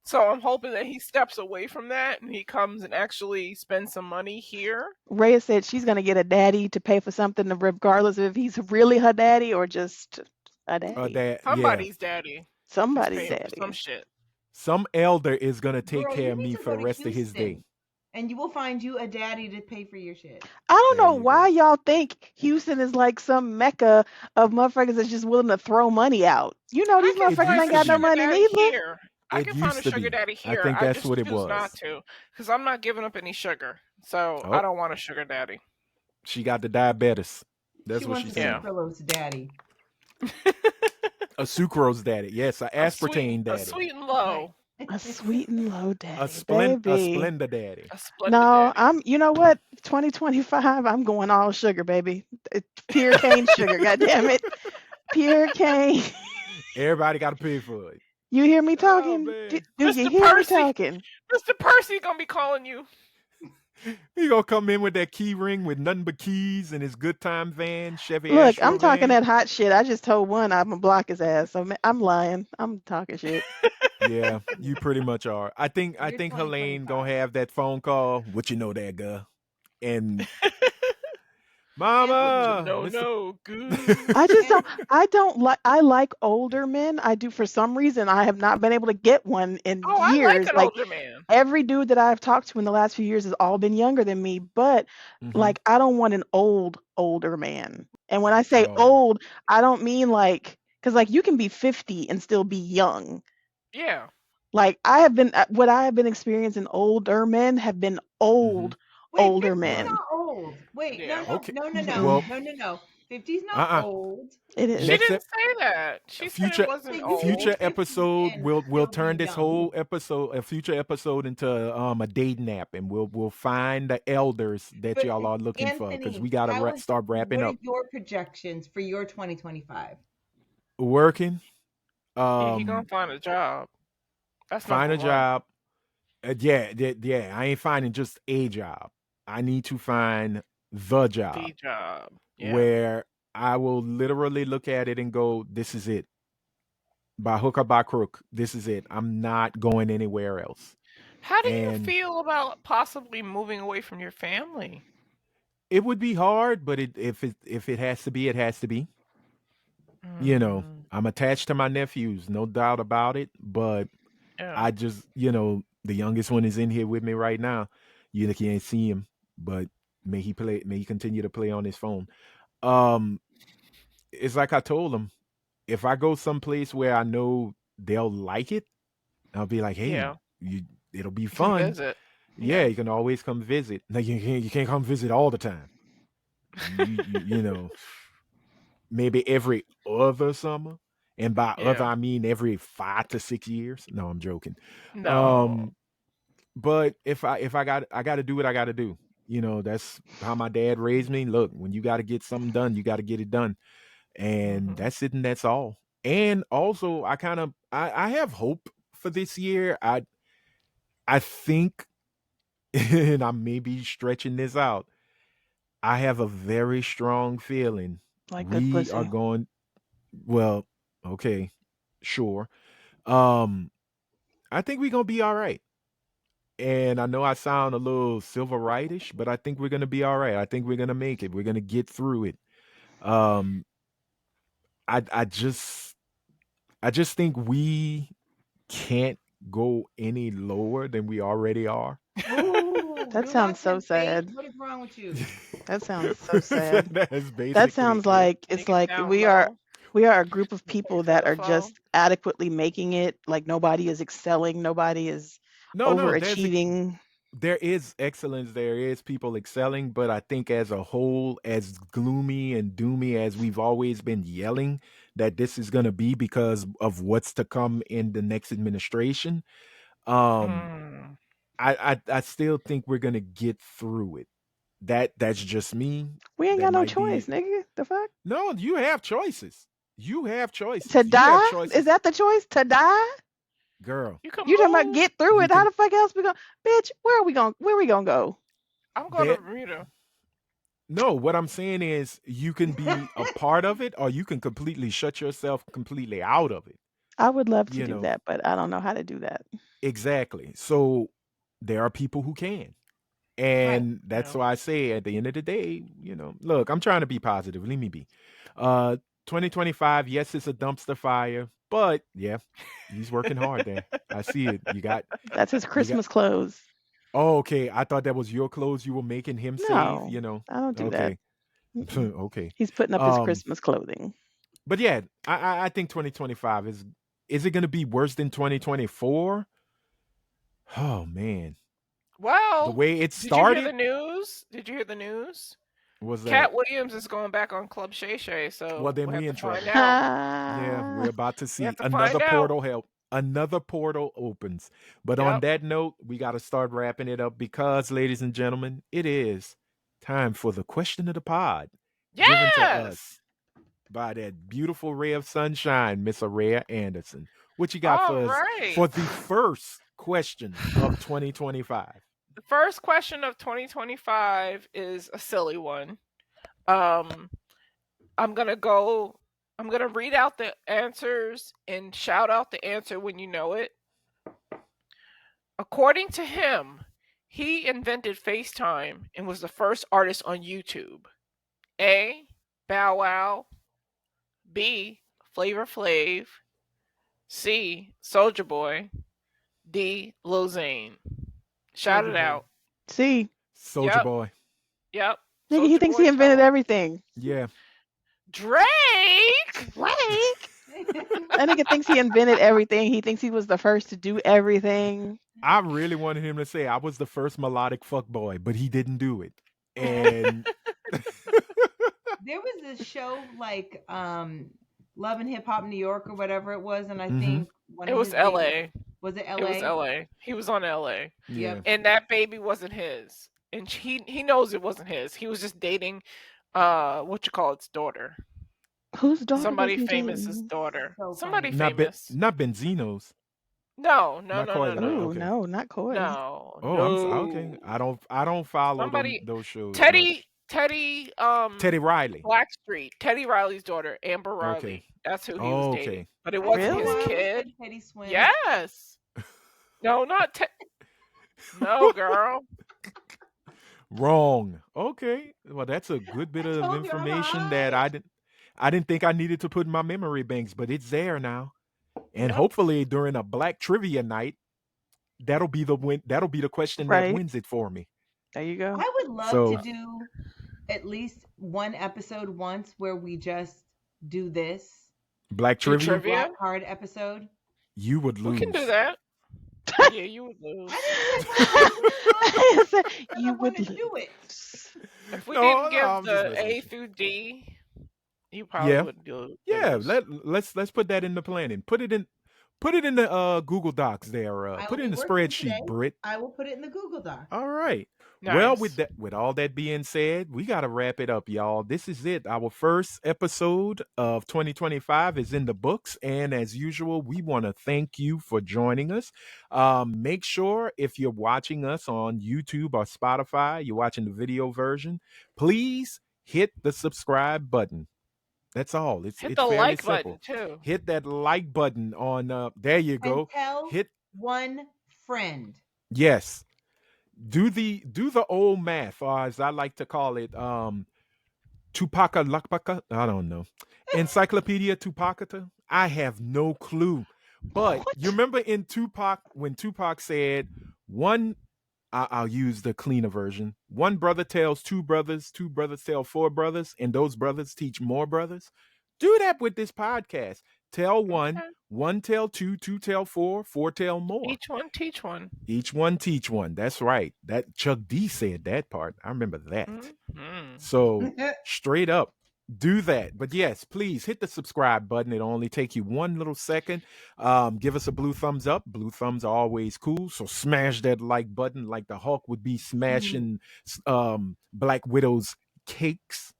So I'm hoping that he steps away from that and he comes and actually spends some money here. Rhea said she's gonna get a daddy to pay for something, regardless of if he's really her daddy or just a daddy. That yeah. Somebody's daddy is Somebody's paying for some daddy. shit. Some elder is gonna take Girl, care you of need me to for go the to rest of his day. Houston, and you will find you a daddy to pay for your shit. I don't There know you why go. y'all think Houston is like some mecca of motherfuckers that's just willing to throw money out. You know I these can It motherfuckers used find ain't a to got no be. sugar money daddy neither. here. I It can find a used to sugar be. daddy I here. think I that's just what it choose not was. to because I'm not giving up any sugar. So I Oh, don't want a sugar daddy. she got the diabetes. She That's what wants she's a saying. Yeah. sucralose daddy. A sucrose daddy. Yes, a aspartame A daddy. sweet and Right. low. A sweet and low A daddy, a baby. Splenda daddy. A splendid No, daddy. you know what? 2025, I'm going all sugar, baby. Pure cane sugar, god damn it. Pure cane. Everybody got to pay for it. You hear me Oh talking? Do, man, do you Mr. hear me Percy. talking? Mr. Percy gonna be calling you. he gonna come in with that key ring with nothing but keys and his good time van, Chevy Look, Astro I'm talking van. that hot shit. I just told one I'm gonna block his ass. So I'm lying. I'm talking shit. Yeah, you pretty much are. I think You're Helene gonna 2025. have that phone call. What you know that girl? And What you Mama, know, Mister. no good. I just don't. Anthony, I don't like. I like older men. I do. For some reason, I have not been able to get one in Oh, I like years. an Like older man. every dude that I've talked to in the last few years has all been younger than me. But Hmm. like, I don't want an older man. And when I say Oh, old, I don't mean like because like you can be 50 and still be young. Yeah. Like what I have been experiencing older men have been hmm. wait, older 50's Right. men. not old. Wait, no, Yeah. no, Okay. no, no, no, Mm-mm. Well, no, no, no. 50's not uh-uh. old. It She is. Next didn't ep- say that. She said it future wasn't Say you can old. be future 50 episode and we'll still be turn this young. whole episode a future episode into a dating app and we'll find the elders that But y'all are looking for because we Anthony, gotta start wrapping what are up. your projections for your 2025? Working, Yeah, he gonna um, find a job. That's find number a one. job. Yeah. I ain't finding just a job. I need to find the job The job. Yeah. where I will literally look at it and go, "This is it." By hook or by crook, this is it. I'm not going anywhere else. How do you And feel about possibly moving away from your family? it would be hard, but if it has to be, it has to be. Mm, I'm attached to my nephews, no doubt about it. But yeah, I just, the youngest one is in here with me right now. You can't see him, but may he continue to play on his phone. Um, it's like I told him, if I go someplace where I know they'll like it, I'll be like, hey, yeah. it'll be You can fun. visit. Yeah, Yeah. you can always come visit. Now you can't come visit all the time. You know, maybe every other summer. And by other Yeah. I mean every 5 to 6 years. No, I'm joking. No. Um, but if I got to do what I gotta do. That's how my dad raised me. Look, when you gotta get something done, you gotta get it done. And Hmm. that's it and that's all. And also I have hope for this year. I think and I may be stretching this out. I have a very strong feeling Like good we are pussy. going well, okay, sure. Um, I think we're gonna be all right. And I know I sound a little silver rightish, but I think we're gonna be all right. I think we're gonna make it. We're gonna get through it. Um, I just think we can't go any lower than we already are. Ooh, That do not sounds so tempt fate. sad. What is wrong with you? That sounds so sad. That's That basically sounds it. like it's Take it like down low. we are a group of Pray people for that the are foe. just adequately making it. Like nobody is excelling, nobody is No, overachieving. there is excellence, there is people excelling, but I think as a whole, as gloomy and doomy as we've always been yelling that this is going to be because of what's to come in the next administration, um Mm. I still think we're going to get through it. That's just me. We ain't That got no might be choice, nigga. The fuck? no, you have choices. You have To choices. You have die? Is choices, that the choice? To die? girl. You can You talking about move. get through You it? How can the fuck else we going? Bitch, where we gonna go? I'm going to that Bermuda. No, what I'm saying is you can be a part of it or you can completely shut yourself completely out of it. I would love to You do know, that, but I don't know how to do that. exactly. So there are people who can. Right. And that's Yeah. why I say at the end of the day, look, I'm trying to be positive. Leave me be. Uh 2025, yes, it's a dumpster fire, but yeah, he's working hard there. I see it. That's his You got Christmas clothes. Oh, okay. I thought that was your clothes you were making him No, save. I don't do that. Okay. Mm-mm. Okay. He's putting up his Um Christmas clothing. But yeah, I think 2025 is it going to be worse than 2024? Oh man, the Well, way it did you hear the started news? Did you hear the news? was that. Cat Williams is going back on Club Shay Shay, Well, so then we have we to in find trouble. out. Yeah, we're about to We have see to find another out. portal help. Another portal opens. But on Yep. that note, we got to start wrapping it up because, ladies and gentlemen, it is time for the question of the pod given to Yes. us by that beautiful ray of sunshine, Miss Araya Anderson. What you got All for us right. for the first question of 2025? The first question of 2025 is a silly one. Um, I'm gonna go. I'm gonna read out the answers and shout out the answer when you know it. According to him, he invented FaceTime and was the first artist on YouTube. A. Bow Wow. B. Flavor Flav. C. Soldier Boy. D. Lil Zane. Shout Soldier it Boy. out. See, Soldier Yep. Boy. Yep. nigga, he Soldier thinks Boy, he tell invented him. everything. Yeah. Drake. Drake. That nigga thinks he invented everything. He thinks he was the first to do everything. I really wanted him to say I was the first melodic fuck boy, but he didn't do it. And There was this show like Love and Hip Hop New York or whatever it was, and I Mhm. think one It of was his babies L.A. was it It was L.A. L.A. He was on L.A. Yeah. Yep. and that baby wasn't his, and he knows it wasn't his. He was just dating, what you call its daughter, Whose daughter was somebody he famous's dating? daughter, So somebody funny. famous. Not Benzino's. No, no, Not no, no, Coily. no, Ooh, Okay. no, not Coy. no, Oh, okay. no. I don't follow them Somebody, those shows much. Teddy, Teddy Riley. Blackstreet, Teddy Riley's daughter, Amber Okay. Riley. That's who he was Oh, dating, okay. but it I don't wasn't know his why I Really? always kid. said Teddy Swims. Yes. No, not No, girl. Wrong. Okay. Well, that's a good bit I of told you I'm information that high. I didn't think I needed to put in my memory banks, but it's there now. And Yep. hopefully during a black trivia night, that'll be the question that Right. wins it for me. There you go. I would love to So, do at least one episode once where we just do this, black Do the trivia, trivia. black card episode. you would We can do lose. that. Yeah, you would lose. I didn't say whether I would lose or not. I just said I You want would to do it. lose. If we No, didn't no, give I'm just the messing A with you. through D, you probably Yeah. would Yeah, lose. let's put that in the planning. Put it in the Google Docs there. I will Put it be in the working today. spreadsheet, Britt. I will put it in the Google Doc. All right. Well, Nice. with all that being said, we got to wrap it up, y'all. This is it. Our first episode of 2025 is in the books, and as usual, we want to thank you for joining us. Make sure if you're watching us on YouTube or Spotify, you're watching the video version, please hit the subscribe button. That's all. Hit It's the fairly like button simple. too. Hit that like button on there you And go. tell Hit one friend. yes. Do the old math, or as I like to call it, Tupaka Lakpaka. I don't know. Encyclopedia Tupacata. I have no clue. But you What? remember in Tupac when Tupac said one I'll use the cleaner version. One brother tells two brothers tell four brothers, and those brothers teach more brothers. Do that with this podcast. Tell one, Okay. one tell two, two tell four, four tell more. Each one teach one. Each one teach one. That's right. That Chuck D said that part. I remember that. Mm-hmm. So straight up, do that. But yes, please hit the subscribe button. It'll only take you one little second. Give us a blue thumbs up. Blue thumbs are always cool. So smash that like button like the Hulk would be smashing Black Widow's cakes.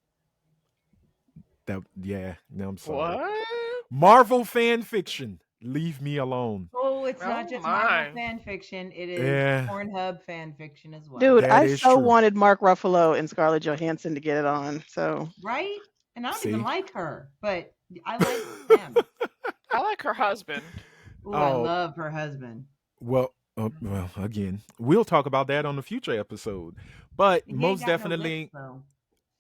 That yeah, no, I'm sorry. What? Marvel fan fiction. Leave me alone. Oh, it's Oh not just my. Marvel fan fiction. It is Yeah. Pornhub fan fiction as well. Dude, That I is so true. wanted Mark Ruffalo and Scarlett Johansson to get it on. So Right? And I don't See? even like her, but I like them. I like her husband. Ooh, I Oh. love her husband. Well, again, we'll talk about that on a future episode. But He ain't most got no definitely lips, though.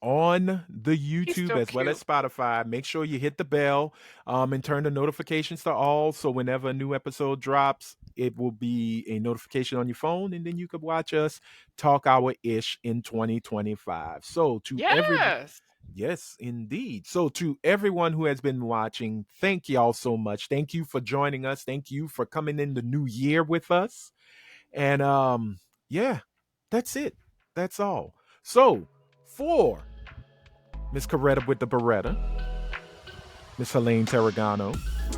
on the YouTube still as well as cute. Spotify, make sure you hit the bell and turn the notifications to all. So whenever a new episode drops, it will be a notification on your phone, and then you could watch us talk our ish in 2025. So to Yes. yes, indeed. So to everyone who has been watching, thank y'all so much. Thank you for joining us. Thank you for coming in the new year with us. And yeah, that's it. That's all. So for Miss Coretta with the Beretta, Miss Helene Tarragano,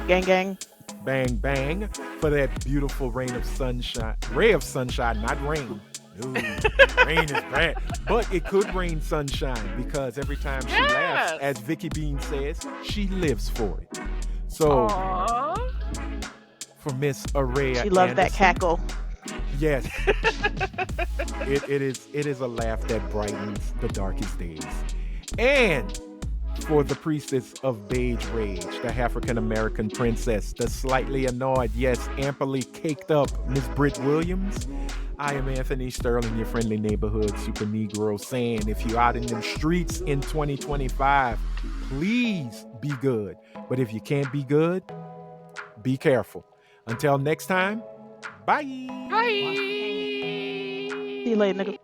gang gang. bang bang, for that beautiful ray of sunshine, not rain. Ooh, rain is bad, but it could rain sunshine because every time she laughs, Yes. as Vicky Bean says, she lives for it. So Aww. for Miss Araya, She loved that Anderson, cackle. yes, it is a laugh that brightens the darkest days. And for the priestess of beige rage, the African American princess, the slightly annoyed, yes, amply caked up Miss Britt Williams, I am Anthony Sterling, your friendly neighborhood super Negro, saying if you're out in them streets in 2025, please be good. But if you can't be good, be careful. Until next time, bye. Bye. See you later, nigga.